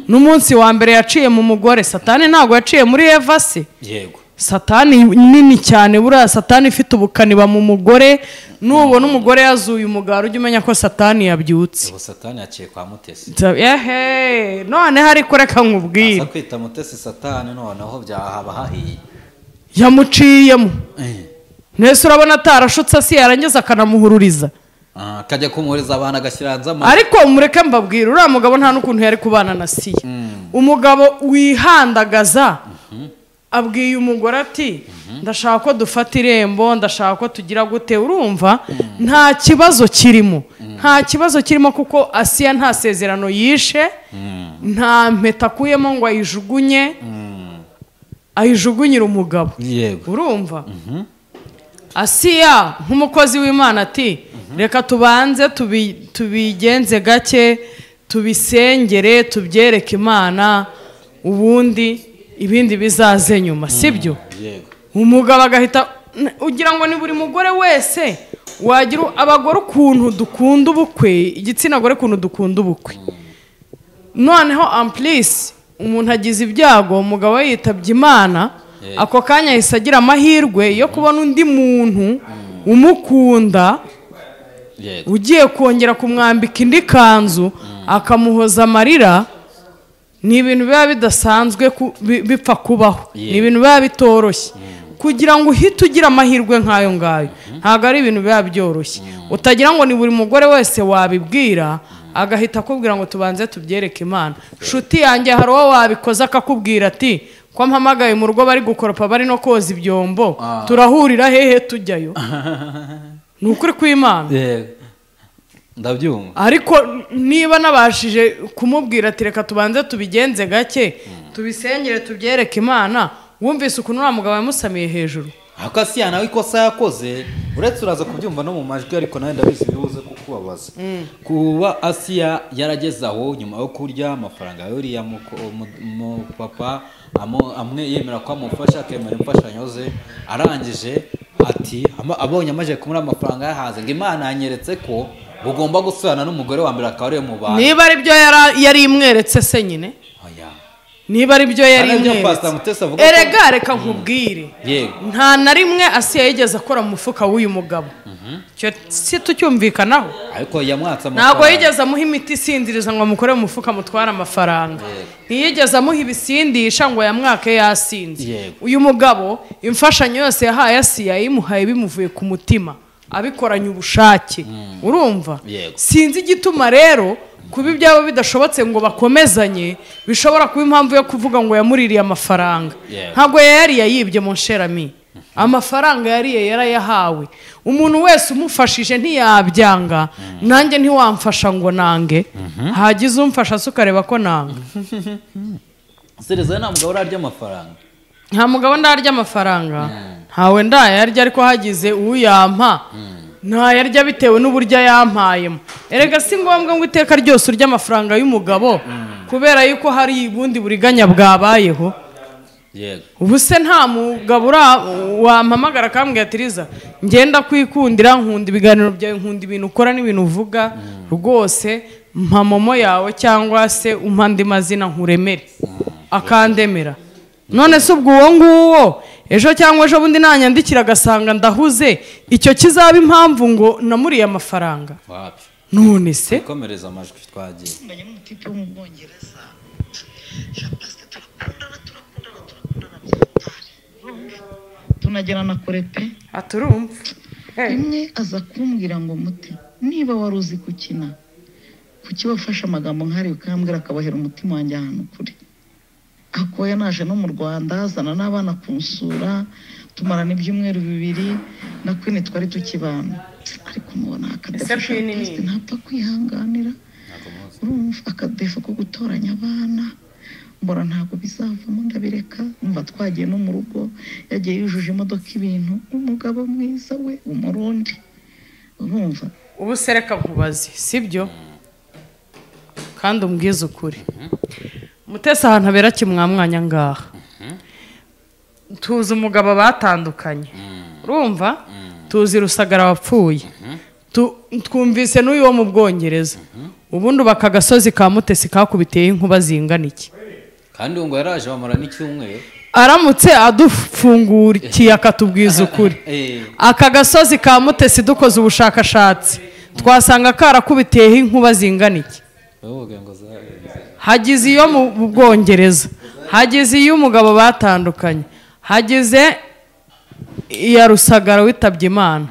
n'umunsi wa mbere yaciye mu mugore satani ntabwo yaciye muri Eva se yego satani nini cyane buriya satani ifite ubukaniba mu mugore nubona umugore yazuye umugara ujye umenya ko satani yabyutse ubu satani yaciye kwa mutesi none hari kureka nkubwire asa kwita mutesi satani noneho byahaba hahiye yamuciyemo nese urabona atarashutse Asiya yarangiza akanamuhururiza akajya kumuhereza abantu agashyira hanze ariko mureke mbabwira uriya mugabo nta n'ukuntu yari kubana na Siya. Umugabo wihandagaza abwiye umugore ati ndashaka ko dufata irembo, ndashaka ko tugira gute, urumva nta kibazo kirimo, nta kibazo kirimo kuko Asiya nta sezerano yishe, nta mpeta akuyemo ngo ayijugunyire umugabo, urumva. Asiya nk'umukozi w'Imana ati reka tubanze tubigenze gake, tubisengere, tubyereke Imana, ubundi ibindi bizaze nyuma, sibyo? Umugabo agahita ugira ngo ni buri mugore wese wagira abagore ukuntu dukunda ubukwe, igitsina gore ukuntu dukunda ubukwe. Noneho amplisi umuntu agize ibyago, umugabo we yitabye Imana, ako kanya yahise agira amahirwe yo kubona undi muntu umukunda ugiye kongera kumwambika indi kanzu akamuhoza amarira. Ni ibintu biba bidasanzwe bipfa kubaho, ni ibintu biba bitoroshye kugira ngo uhite ugira amahirwe nk'ayo ngayo, ntabwo ari ibintu biba byoroshye. Utagira ngo ni buri mugore wese wabibwira agahita akubwira ngo tubanze tubyereke Imana. Nshuti yanjye hari uwo wabikoze akakubwira ati ko mpamagaye mu rugo bari gukoropa bari no koza ibyombo, turahurira hehe tujyayo? Ni ukuri kw'Imana. Ndabyumva. Ariko niba nabashije kumubwira ati reka tubanze tubigenze gake, tubisengere, tubyereke Imana, wumvise ukuntu uriya mugabo yamusamiye hejuru. Ako Asiya nawe ikosa yakoze, uretse uraza kubyumva no mu majwi, ariko nawe ndabizi bibuze kukubabaza. Kuba Asiya yarageze aho nyuma yo kurya amafaranga y'uriya mu papa amwe yemera ko amufasha, akemera imfashanyo ze, arangije ati abonye amaje kumura amafaranga yahaze ngo Imana yanyeretse ko ugomba gusubirana n'umugore wa mbere akaba ari mu bantu. Niba ari byo yari imweretse se nyine, niba ari byo yari imweretse, erega reka nkubwire, nta na rimwe Asiya yigeze akora mu mufuka w'uyu mugabo, si tucyumvikanaho. Ariko yamwatsa ntabwo yigeze amuha imiti isinziriza ngo amukore mu mufuka amutware amafaranga, ntiyigeze amuha ibisindisha ngo yamwake yasinze. Uyu mugabo imfashanyo yose yahaye Asiya yimuhaye bimuvuye ku mutima, abikoranye ubushake, urumva. Sinzi igituma rero kuba ibyabo bidashobotse ngo bakomezanye bishobora kuba impamvu yo kuvuga ngo yamuririye amafaranga. Ntabwo yari yayibye mu Sherami, amafaranga yariye yarayahawe. Umuntu wese umufashije ntiyabyanga, nanjye ntiwamfasha ngo nange, hagize umfasha se ukareba ko nanga. Sereza nta mugabo urarya amafaranga, nta mugabo ndarya amafaranga, ntawe ndayarya, ariko hagize uyampa ntayarya bitewe n'uburyo yampayemo. Erega si ngombwa ngo iteka ryose urya amafaranga y'umugabo kubera yuko hari ubundi buriganya bwabayeho. Ubu se nta mugabo wampamagara akambwira ati Riza ngenda kwikundira, nkunda ibiganiro byawe, nkunda ibintu ukora n'ibintu uvuga, rwose mpa momo yawe cyangwa se umpa andi mazina nkuremere, akandemera. None se ubwo uwo nguwo ejo cyangwa ejo bundi nanyandikira agasanga ndahuze, icyo kizaba impamvu ngo namuriye amafaranga? None se komereza amajwi twagiye n'umutipe wo mu Bwongereza, tunagerana kure pe, aturumva. rimwe aza kumbwira ngo muti niba wari uzi gukina, kuki wafashe amagambo nk'ari ukambwira akabohera umutima wanjye ahantu kure. Akoya naje no mu Rwanda azana n'abana kunsura, tumarana ibyumweru 2 na Queen twari tukibana, ariko mubona akadefasha ntapfa kwihanganira, urumva akadefa ko gutoranya abana, mbona ntabwo bizavamo, ndabireka. Umva twagiye no mu rugo, yagiye yujuje imodoka ibintu, umugabo mwiza we umurundi, urumva. Ubu sereka nkubazi, sibyo? Kandi umbwiza ukuri, Mutesi ahantu abera kimwamwanya ngaha, tuzi umugabo batandukanye, urumva, tuzi Rusagara wapfuye, twumvise n'uyu wo mu Bwongereza, ubundi baka gasozi ka Mutesi kakubiteye inkuba zingana iki, kandi ngo yaraje bamara n'icyumweru. Aramutse adufungurikiye akatubwiza ukuri, aka gasozi ka Mutesi dukoze ubushakashatsi twasanga karakubiteyeho inkuba zingana iki. Hagize iyo mu Bwongereza, hagize iyo umugabo batandukanye, hagize iya Rusagara witabye Imana,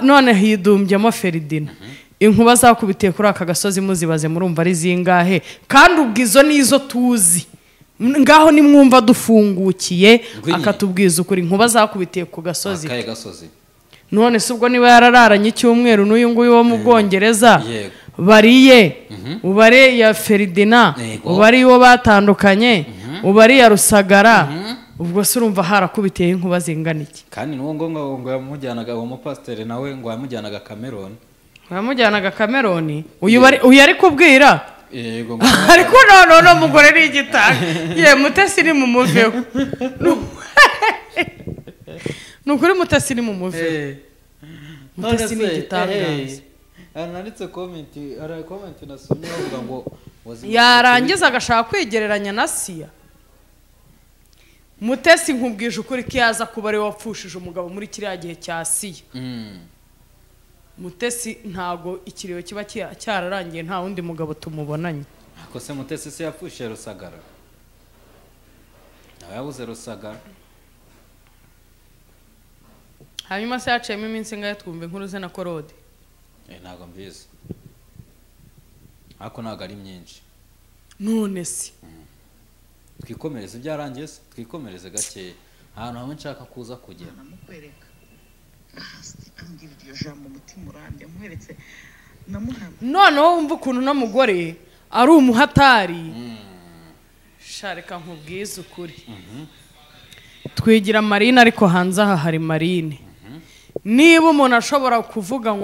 none hidumbyemo Feridina inkuba zakubitiye kuri aka gasozi muzibaze murumva ari zingahe kandi ubwizo nizo tuzi ngaho nimwumva dufungukiye akatubwiza ukuri inkuba zakubitiye ku gasozi akaye gasozi none se ubwo niba yarararanye icyumweru n'uyu nguyu wo mu Bwongereza bariye ubare ya Feridina ubare wo batandukanye ubare ya Rusagara ubwo se urumva harakubitiye inkuba zingana iki kandi n'uwo ngo yamujyanaga uwo mupasiteri nawe ngo yamujyanaga Cameroon bamujyanaga Cameroon uyu ari kubwira yego ariko none umugore ni igitanga ye Mutesi ni mu muveho nukuri Mutesi ni mu muveho Mutesi ni igitangaza nanditse comment nasomye bavuga ngo yarangiza agashaka kwigereranya na Siya Mutesi nkubwije ukuri ko yaza kuba ari wapfushije umugabo muri kiriya gihe cya Siya Mutesi ntago ikiriyo kiba cyararangiye nta wundi mugabo tumubonanye ako se Mutesi se yapfushije Rusagara nawe yabuze Rusagara hanyuma se yaciyemo iminsi ngahe twumve inkuru ze na Korode ntago mbizi ako ntago ari myinshi none se twikomereze byarangiye se twikomereze gakeya ahantu hamwe nshaka kuza kugera namukwereka ambwira iryo jambo umutima urambye muheretse namuhamwe noneho wumva ukuntu n'umugore ari umuhatari shareka nkubwize ukuri twigira Marine ariko hanze aha hari Marine niba umuntu ashobora kuvuga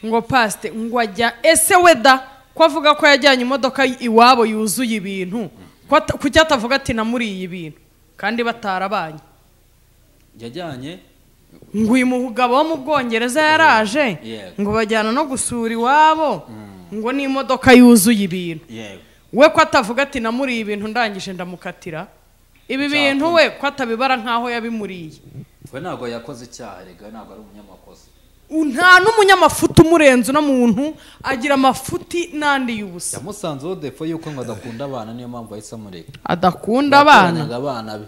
ngo pasite ngo ajya ese weda ko avuga ko yajyanye imodoka iwabo yuzuye ibintu kuki atavuga ati namuriye ibintu kandi batarabanye yajyanye ngo uyu mugabo wo mu Bwongereza yaraje ngo bajyana no gusura iwabo ngo n'imodoka yuzuye ibintu we ko atavuga ati namuriye ibintu ndangije ndamukatira ibi bintu we ko atabibara nkaho yabimuriye we ntago yakoze icyaha rega ntago ari umunyamakosa nta n'umunyamafuti umurenze uno muntu agira amafuti n'andi y'ubusa yamusanzeho defo yuko ngo adakunda abana niyo mpamvu ahise amureka adakunda abana be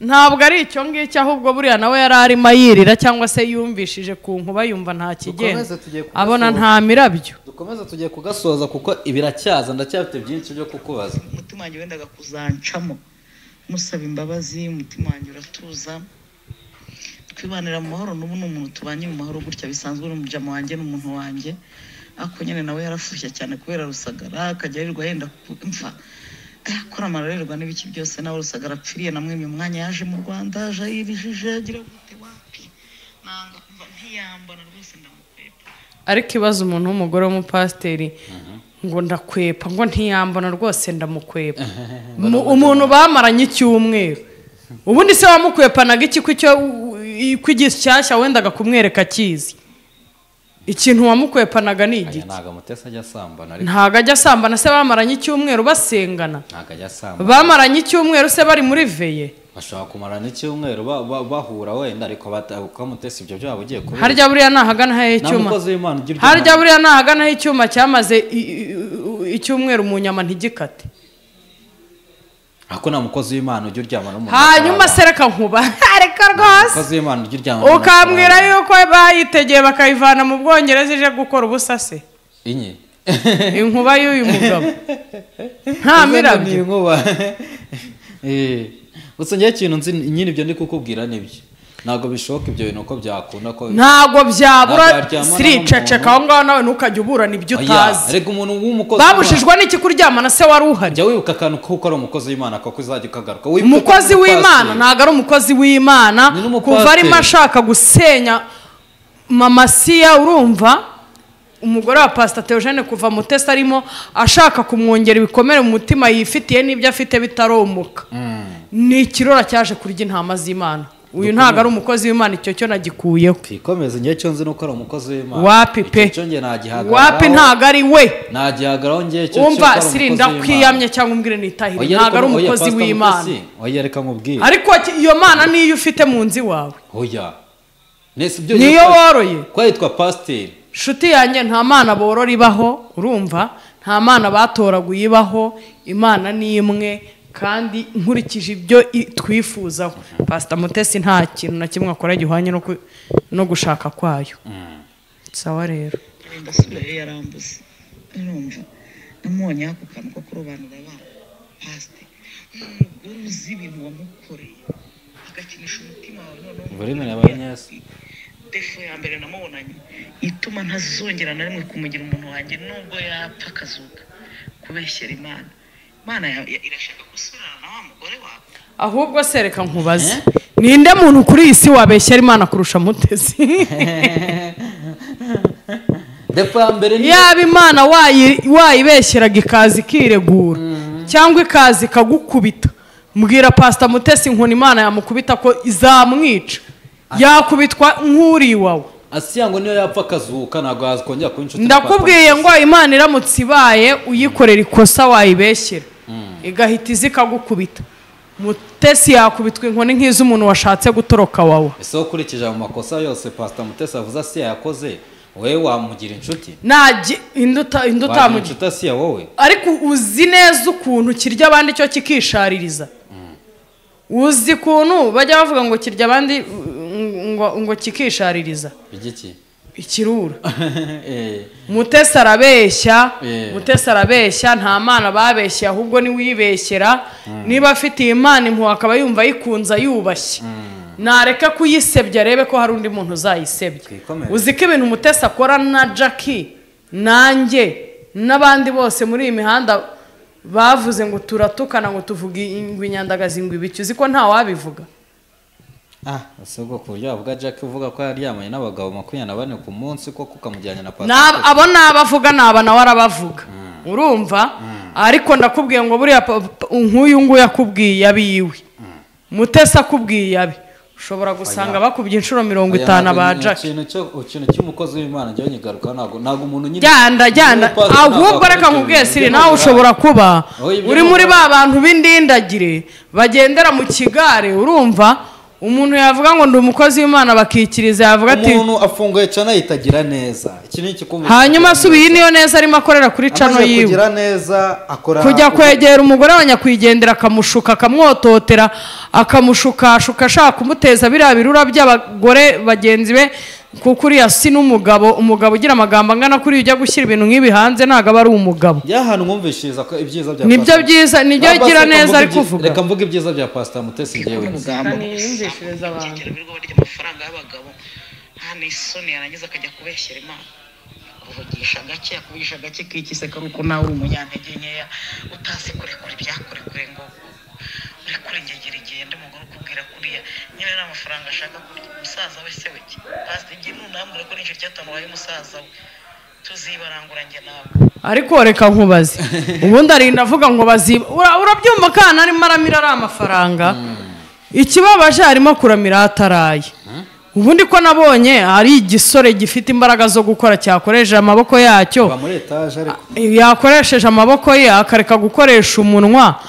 ntabwo ari icyo ngicyo ahubwo buriya nawe yari arimo yirira cyangwa se yumvishije ku nkuba yumva nta kigenda abona nta mirabyo dukomeze tugiye kugasoza kuko ibiracyaza ndacyafite byinshi byo kukubaza umutima wanjye wendaga kuzancamo musaba imbabazi umutima wanjye uratuza twibanira mu mahoro n'ubu n'umuntu tubanye mu mahoro gutya bisanzwe n'umujama wanjye n'umuntu wanjye ako nyine nawe yarafushye cyane kubera Rusagara akajya yirirwa yenda mfa akora amarorerwa n'ibiki byose nawe Rusagara apfiriye namwe mu mwanya yaje mu Rwanda aje yirijije agira gute wapi nanga kumva ntiyambona rwose ndamukwepa ariko ibaza umuntu w'umugore w'umupasiteri ngo ndakwepa ngo ntiyambona rwose ndamukwepa umuntu bamaranye icyumweru ubundi se wamukwepanaga iki kw'igishyashya wendaga kumwereka kizi ikintu wamukwepanaga ni igiki ntago Mutesi ajya asambana ntago ajya asambana se bamaranye icyumweru basengana ntago ajya asambana bamaranye icyumweru se bari muri veye bashobora kumarana icyumweru bahura wenda ariko batabuka Mutesi ibyo byabo ugiye kubera harya buriya nahagana he icyuma harya buriya nahagana he icyuma cyamaze icyumweru mu nyama ntigikate ako na mukozi w'Imana ujye uryama n'umuntu hanyuma sereka nkuba areka rwose mukozi w'Imana ujye uryama ukambwira yuko bayitegeye bakayivana mu Bwongereza ije gukora ubusase inye inkuba y'uyu mugabo nta mirabyo inkuba gusa ngiye ikintu nzi nyine ibyo ndi kukubwira nibyo ntago bishoboka ibyo bintu uko byakunda ko ntago byabura siriceceka aho ngaho nawe ntukajya uburana ibyo utazi rega umuntu w'umukozi babushijwe n'iki kuryamana se wari uhari jya wibuka akantu kuko ari umukozi w'Imana ko uzajya ukagaruka umukozi w'Imana ntago ari umukozi w'Imana kuva arimo ashaka gusenya mama Siya urumva umugore wa Pastor Theogene kuva Mutesi arimo ashaka kumwongera ibikomere mu mutima yifitiye n'ibyo afite bitaromuka ni ikirora cyaje kurya intama z'Imana uyu ntago ari umukozi w'Imana icyo cyo nagikuyeho twikomeze ngiye cyo nzi nuko ari umukozi w'Imana wapi pe wapi ntago ari we nagihagaraho ngiye cyo umva sirinda kwiyamye cyangwa umbwire nitahire ntago ari umukozi w'Imana oya reka nkubwire ariko iyo Mana niyo ufite mu nzi wawe oya niyo woroye ko yitwa pasiteri shuti yanjye nta Mana borora ibaho urumva nta Mana batoraguye ibaho Imana ni imwe kandi nkurikije ibyo twifuzaho. Pastor Mutesi nta kintu na kimwe akora gihwanye no gushaka kwayo. Sawa rero ndasubirayo yarambuze urumva namonye ako kantu ko kurobanura abana Pastor umugore uzi ibintu wamukoreye agakinisha umutima wawe noneho defo ya mbere namubonanye ituma ntazongera na rimwe kumugira umuntu wanjye nubwo yapfa akazuka kubeshyera Imana irashaka gusubirana na wa mugore wawe. Ahubwo sereka nkubaze ninde muntu kuri iyi si wabeshyera Imana kurusha Mutesi? Yaba Imana wayibeshyeraga ikazi ikiregura cyangwa ikazi ikagukubita, mbwira Pastor Mutesi nkoni Imana yamukubita ko izamwica, yakubitwa nk'uri wawe. Asiya ngo niyo yapfa akazuka ntabwo azakongera kuba inshuti. Ndakubwiye ngo Imana iramutse ibaye uyikorera ikosa wayibeshyera igahita izikagukubita. Mutesi yakubitwa inkoni nk'iz'umuntu washatse gutoroka wawe. Ese ukurikije mu makosa yose Pastor Mutesi avuze Asiya yakoze, wewe wamugira inshuti? Induta inshuti Asiya wowe. Ariko uzi neza ukuntu kirya abandi cyo kikishaririza. Uzi kuntu bajya bavuga ngo kirya abandi ngo kikishaririza. Igiki? Ikirura. Mutesi arabeshya nta Mana babeshya ahubwo ni wibeshyera. Niba afite Imana impuhwe akaba yumva yikunza yubashye, nareka kuyisebya arebe ko hari undi muntu uzayisebya. Uzi ko ibintu Mutesi akora na Jackie nanjye n'abandi bose muri iyi mihanda bavuze ngo turatukana ngo tuvuga inyandagazi ngo ibiki, uzi ko nta wabivuga. Asubwo kurya avuga Jack uvuga ko yaryamanye n'abagabo 24 ku munsi ko kukamujyanye na Pastor. Abo nabavuga naba nawe arabavuga. Urumva? Ariko ndakubwiye ngo buriya nk'uyu nguyu yakubwiye abiwe. Mutesi akubwiye abi. Ushobora gusanga bakubye inshuro 50 ba Jack. Ikintu cy'umukozi w'Imana njye nyigaruka ntago umuntu nyine. Jyanda ahubwo reka nkubwiye siri nawe ushobora kuba uri muri ba bantu b'indindagire bagendera mu kigare. Urumva? Umuntu yavuga ngo ndi umukozi w'Imana bakikiriza yavuga ati umuntu afunguye cana yitagira neza. Iki ni ikikumva. Hanyuma subiye niyo neza arimo akorera kuri cano yiwe. Kugira neza akora kujya kwegera umugore wanyakwigendera akamushuka akamwototera akamushukashuka ashaka kumuteza biriya birura by'abagore bagenzi be kuko uriya si n'umugabo. Umugabo ugira amagambo angana kuri ujya gushyira ibintu nk'ibi hanze ntago aba ari umugabo. Yahantu mwumvishiriza ko ibyiza bya nibyo byiza nibyo gira neza ari kuvuga. Reka mvuga ibyiza bya Pastor Mutesi ngewe. Niyumvishiriza abantu amafaranga y'abagabo nta n'isoni yarangiza akajya kubeshyera Imana. Kuvugisha gake k'ikise karuko nawe uri umunyantege nkeya utazi kurekura ibyakurekure ngo uri kurengegera igende umugore ukubwira kuriya nyine n'amafaranga ashaka kurya umusaza we se wiki Pastor igihe nunambure ko n'icyo cyatanu waye umusaza we tuzibarangura njye nawe. Ariko reka nkubaze ubundi arinda avuga ngo urabyumva kana arimo aramira ari amafaranga. Ikibabaje harimo kuramira ataraye. Ubundi ko nabonye hari igisore gifite imbaraga zo gukora cyakoresheje amaboko yacyo. Yakoresheje amaboko ye akareka gukoresha umunwa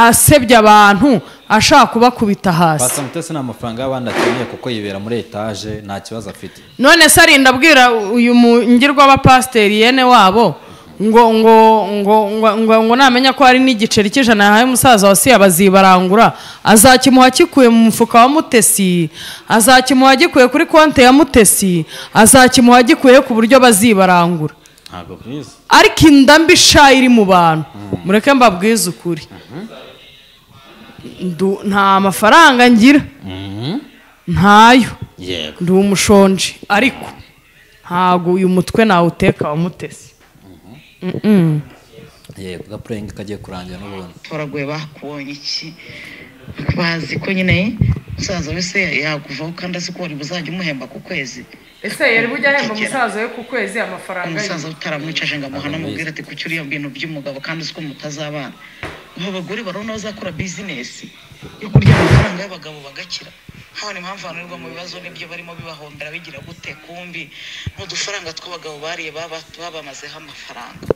asebya abantu ashaka kubakubita hasi. Pastor Mutesi nta mafaranga y'abandi akeneye kuko yibera muri etage nta kibazo afite. None se arinda abwira uyu ngirwa abapasiteri yene wabo ngo namenya ko hari n'igiceri cy'ijana yahaye umusaza wa Siya bazibarangura azakimuha kikuye mu mufuka wa Mutesi, azakimuha gikuye kuri konti ya Mutesi, azakimuha gikuye ku buryo bazibarangura. Ntago bwiza. Ariko indambisha iri mu bantu mureke mbabwize ukuri. Nta mafaranga ngira ntayo ndi umushonje ariko ntago uyu mutwe nawe uteka wa Mutesi. Yego gaprenge kagiye kurangira n'ubundi. Toraguye bakubonye iki bazi ko nyine musaza wese yakuvaho kandi azi ko wari buzajya umuhemba ku kwezi. Ese yari bujya ahemba musaza we ku kwezi amafaranga ye? Umusaza utaramwicaje ngo amuhana amubwira ati kuki uriya bintu by'umugabo kandi uzi ko mutazabana. Abo bagore barona bazakora business yo kurya amafaranga y'abagabo bagakira. Hano impamvu bananirwa mu bibazo n'ibyo barimo bibahombera bigira gute kumbi n'udufaranga tw'abagabo bariye babamazeho amafaranga.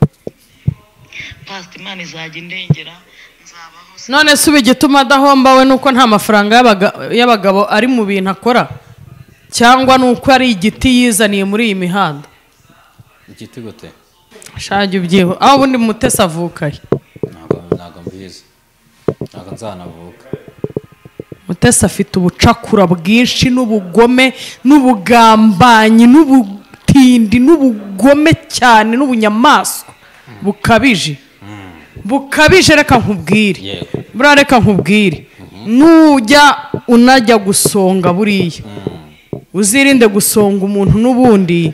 Pastor Imana izajya indengera nzabaho. None se ubigituma adahomba we nuko nta mafaranga y'abagabo ari mu bintu akora cyangwa nuko ari igiti yizaniye muri iyi mihanda? Igiti gute? Shaje ubyiho aho ubundi Mutesi avukaye. Ntago mbizi. nzanavuka. Mutesi afite ubucakura bwinshi n'ubugome n'ubugambanyi n'ubutindi n'ubugome cyane n'ubunyamaswa bukabije. Bukabije reka nkubwire. Buriya reka nkubwire. Nujya unajya gusonga buriya. Uzirinde gusonga umuntu n'ubundi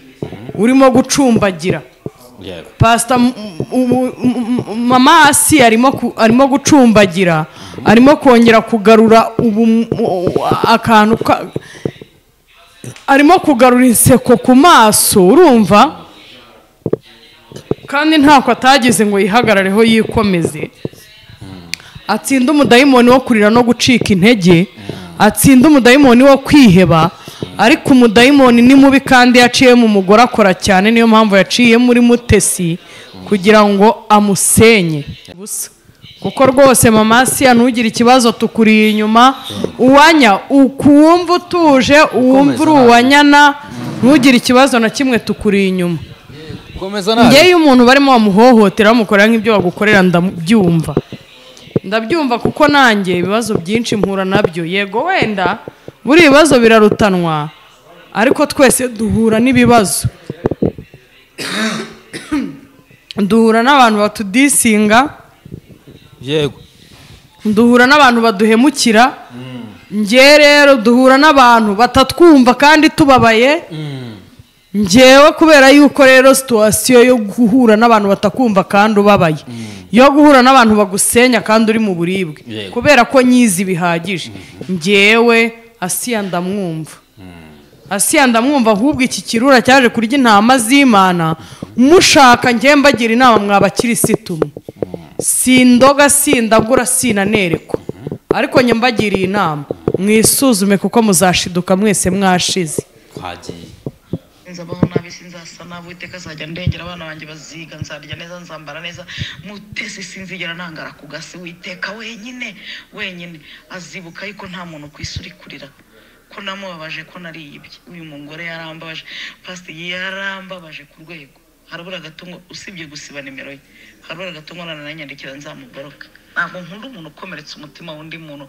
urimo gucumbagira. Pastor mama Asi arimo gucumbagira, arimo kongera kugarura akantu arimo kugarura inseko ku maso, urumva? Kandi ntako atagize ngo yihagarareho yikomeze. Atsinda umudayimoni wo kurira no gucika intege, atsinda umudayimoni wo kwiheba. Ariko umudayimoni ni mubi kandi yaciye mu mugore akora cyane, niyo mpamvu yaciye muri Mutesi kugira ngo amusenye. Kuko rwose mama Asi ntugire ikibazo tukuriye inyuma, uwanya ukumva utuje, uwumva uri uwanyana, ntugire ikibazo na kimwe tukuriye inyuma. Ngewe umuntu barimo bamuhohotera bamukorera nk'ibyo bagukorera ndabyumva kuko nanjye ibibazo byinshi mpura nabyo. Yego wenda buri bibazo birarutanwa, ariko twese duhura n'ibibazo. Duhura n'abantu batudisinga, yego, duhura n'abantu baduhemukira. Nge rero duhura n'abantu batatwumva kandi tubabaye. Ngewe kubera yuko rero situwasiyo yo guhura n'abantu batakumva kandi ubabaye, yo guhura n'abantu bagusenya kandi uri mu buribwe, kubera ko nyizi bihagije. Ngewe Asiya ndamwumva. Asiya ndamwumva, ahubwo iki kirura cyaje kurya intama z'Imana. Mushaka nge mbagira inama mwabakirisitu. Sindoga, sindagura, sinanerekwa. Ariko nye mbagiriye inama mwisuzume kuko muzashiduka mwese mwashize. Twagiye. Nzabaho nabi sinzasa nabi, Uwiteka azajya ndengera abana banjye baziga, nzarya neza, nzambara neza. Mutesi sinzigera nangara ku gasi. Uwiteka wenyine azibuka yuko nta muntu ku isi uri kurira, ko namubabaje, ko nariyibye. Uyu mugore yarambabaje, Pastor yarambabaje ku rwego. Harabura gatungo usibye gusiba nimero ye, harabura gatungo nananyandikira nzamuboroka. Ntabwo nkunda umuntu ukomeretsa umutima w'undi muntu.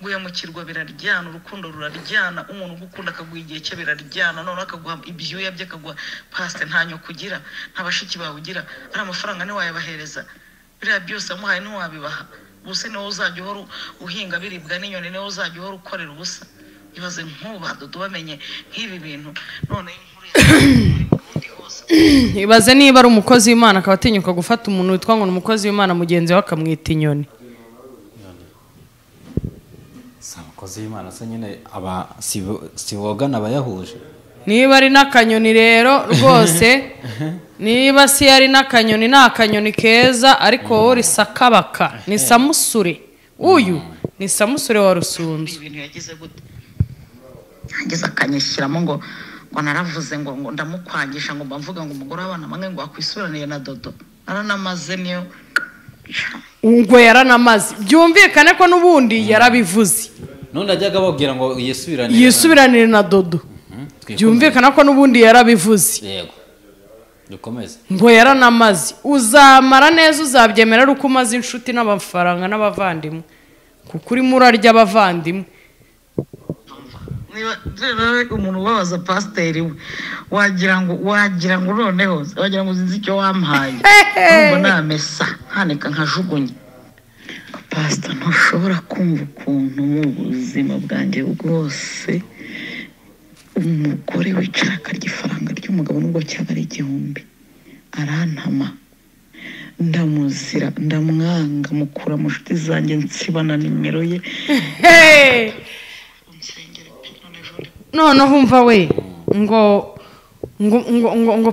Guyamukirwa biraryana, urukundo ruraryana. Umuntu ugukunda akaguha igihe cye biraryana, none akaguha ibyuya bye, akaguha Pastor ntanyo kugira, nta bashiki bawe ugira, ari amafaranga ni wayabahereza. Biriya byose amuhaye ntiwabibaha. Ubuse niwo uzajya uhora uhinga biribwa n'inyoni, niwo uzajya uhora ukorera ubusa. Ibaze nk'ubadodo bamenye nk'ibi bintu, none ibaze niba ari umukozi w'Imana akaba atinyuka gufata umuntu witwa ngo ni umukozi w'Imana mugenzi we akamwita inyoni. Si umukozi w'Imana se nyine si bogana abayahuje. Niba ari n'akanyoni rero rwose, niba si yari n'akanyoni, ni akanyoni keza, ariko wowe uri sakabaka. Ni Samusure. Uyu ni Samusure wa Rusunzu. Ibintu yagize gute? Yagize akanyishyiramo ngo naravuze ngo ndamukwangisha, ngo mbavuga ngo umugore w'abana bamwe ngo akwisuraniye na Dodo. Aranamaze niyo. Ngo yaranamaze. Byumvikane ko n'ubundi yarabivuze. None ajyaga babwira ngo yisubiranire na Dodo. Byumvikana ko n'ubundi yarabivuze. Yego. Dukomeze. Ngo yaranamaze. Uzamara neza, uzabyemera uko umaze inshuti n'amafaranga n'abavandimwe. Kuko uri murarya abavandimwe. Niba umuntu ubabaza pasiteri we, wagira ngo noneho wagira ngo uzinze icyo wamuhaye. Ngo namesa hanika nkajugunye. Pastor ntushobora kumva ukuntu mu buzima bwanjye bwose umugore wicara akarya ifaranga ry'umugabo nubwo cyaba ari 1000 arantama, ndamuzira, ndamwanga, mukura mu nshuti zanjye, nsibana nimero ye. Noneho umva we ngo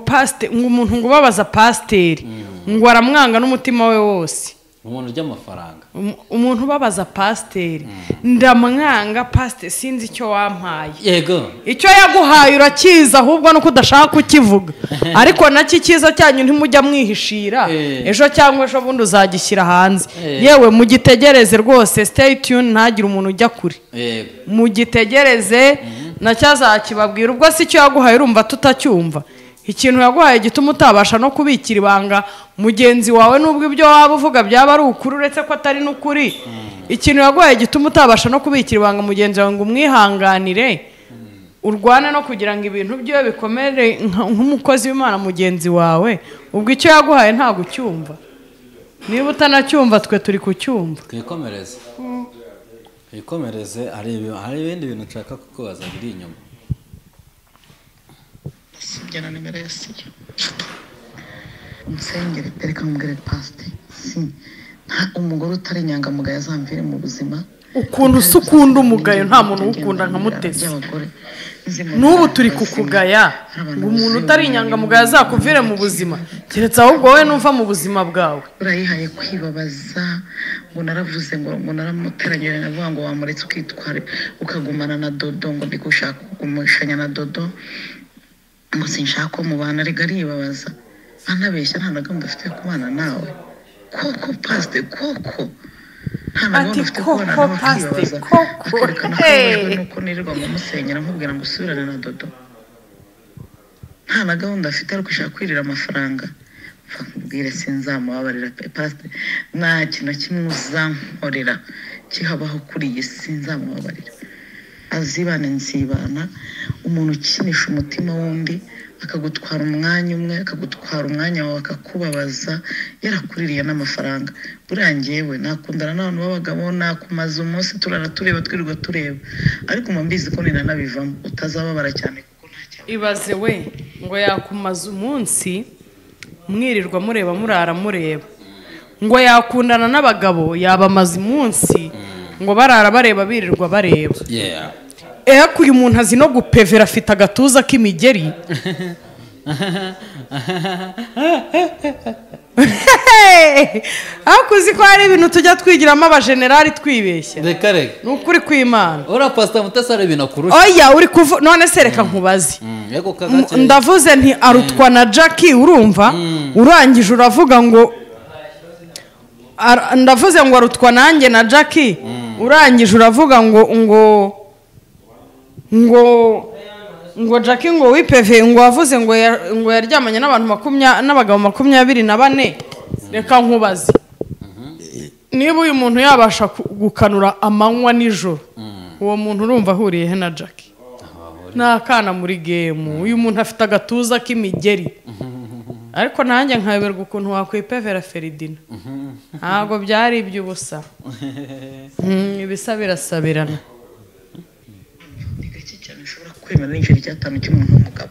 pastor, ngo umuntu ngo babaza pasiteri ngo aramwanga n'umutima we wose. Umuntu urya amafaranga, umuntu babaza pasiteri ndamwanga pasiteri, sinzi icyo wampaye. Yego, icyo yaguhaye urakiza, ahubwo nuko udashaka kukivuga. Ariko naki cyiza cyanyu ntimujya mwihishira, ejo cyangwa ejo bundi uzagishyira hanze. Yewe mugitegereze rwose, stay tuned, ntagire umuntu ujya kure. Mugitegereze nacyazakibabwira. Ubwo si icyo yaguhaye urumva tutacyumva. Ikintu yaguhaye gituma utabasha no kubikira ibanga mugenzi wawe, nubwo ibyo waba uvuga byaba ari ukuri uretse ko atari n'ukuri. ikintu yaguhaye gituma utabasha no kubikira ibanga mugenzi wawe ngo umwihanganire urwane no kugira ngo ibintu byiwe bikomere nk'umukozi w'Imana mugenzi wawe ubwo icyo yaguhaye ntabwo ucyumva niba utanacyumva twe turi kucyumva twikomereze hari ibindi bintu nshaka kukubaza biri inyuma sibyo na nimero yasiyo umusengere reka mubwire pastor nta umugore utari inyangamugayo azamvire mu buzima ukuntu ukunda umugayo nta muntu ukunda nka Mutesi n'ubu turi kukugaya ngo umuntu utari inyangamugayo azakuvire mu buzima keretse ahubwo wowe nuva mu buzima bwawe urayihaye kwibabaza ngo naravuze ngo naramuteranyije navuga ngo wamuretse ukitware ukagumana na Dodo ngo ndigushaka kugumishanya na Dodo ngo sinshaka ko mubana rega aribabaza anabeshya nta na gahunda afite kubana nawe koko pastor koko ati koko pastor koko nuko nirirwa mu musenyera nkubwira ngo usubirane na Dodo nta na gahunda afite ariko ushaka kwirira amafaranga mbwire sinzamubabarira pastor nta kintu kimwe uzankorera kihabaho kuri iyi sinzamubabarira azibane nzibana umuntu ukinisha umutima wundi akagutwara umwanya umwe akagutwara umwanya wawe akakubabaza yarakuririye n'amafaranga burangiyewe nakundana n'abantu b'abagabo nakumaze umunsi turara tureba twirirwa tureba ariko mbizi ko ninanabivamo utazababara cyane kuko ntacyo ibaze we ngo yakumaze umunsi mwirirwa mureba murara mureba ngo yakundana n'abagabo yabamaze umunsi ngo barara bareba birirwa bareba uyu muntu azi no gupevera afite agatuza k'imigeri ariko uzi ko hari ibintu tujya twigiramo abajenerali twibeshya reka ni ukuri kw'Imana ura pastor Mutesi ari ibintu akurusha oya uri none se reka nkubaze ndavuze nti arutwa na Jackie urumva urangije uravuga ngo ndavuze ngo arutwa nanjye na Jackie urangije uravuga ngo Jackie ngo wipeve ngo wavuze ngo yaryamanye n'abagabo 24 reka nkubaze niba uyu muntu yabasha gukanura amanywa nijoro uwo muntu urumva ahuriye he na Jackie nakana muri game uyu muntu afite agatuza k'imigeri ariko nanjye nkayoberwa ukuntu wakwipevera Feridina ntabwo byari iby'ubusa ibisa birasabirana kwemera n'icyo cyatanu cy'umuntu w'umugabo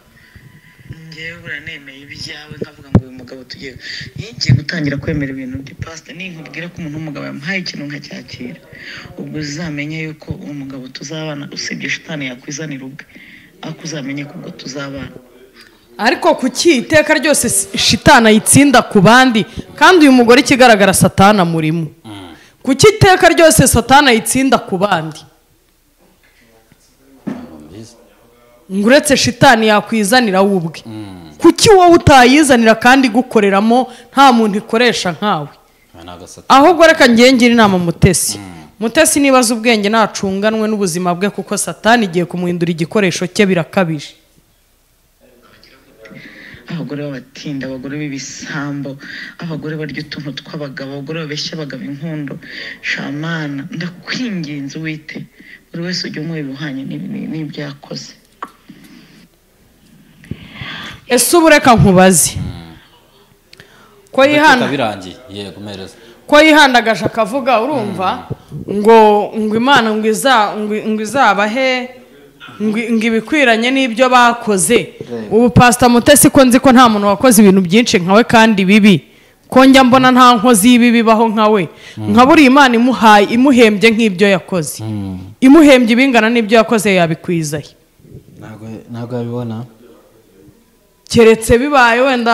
ngewe buranemeye ibyawe nkavuga ngo uyu mugabo tugiye yigiye gutangira kwemera ibintu bya pastor ninkubwira ko umuntu w'umugabo yamuhaye ikintu nkacyakira ubwo uzamenye yuko uwo mugabo tuzabana usibye shitani yakwizanira ubwe ako uzamenye ko ubwo tuzabana ariko kuki iteka ryose shitani ayitsinda ku bandi kandi uyu mugore ikigaragara satana murimo kuki iteka ryose satani ayitsinda ku bandi nguretse shitani yakwizanira ubwe kuki wowe utayizanira kandi gukoreramo nta muntu ikoresha nkawe ahubwo reka ngira inama Mutesi nibaza ubwenge nacunganwe n'ubuzima bwe kuko satani igiye kumuhindura igikoresho cye birakabije abagore b'abatinda abagore b'ibisambo abagore barya utuntu tw'abagabo abagore babeshya abagabo inkondo shamana ndakwinginze wite buri wese ujye umuha ibibuhanye n'ibyo yakoze ese ubu reka nkubaze ko yihandagaje akavuga urumva ngo Imana ngo izabahe ngo ibikwiranye n'ibyo bakoze ubu pastor Mutesi ko nzi ko nta muntu wakoze ibintu byinshi nkawe kandi bibi ko njya mbona nta nkozi y'ibibi baho nkawe nkaburi Imana imuhembye nk'ibyo yakoze imuhembye ibingana n'ibyo yakoze yabikwizaye ntabwo yabibona keretse bibaye wenda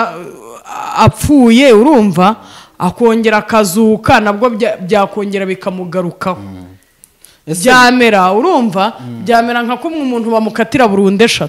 apfuye urumva akongera akazuka nabwo byakongera bikamugarukaho byamera urumva byamera nka kumwe umuntu bamukatira burundu 3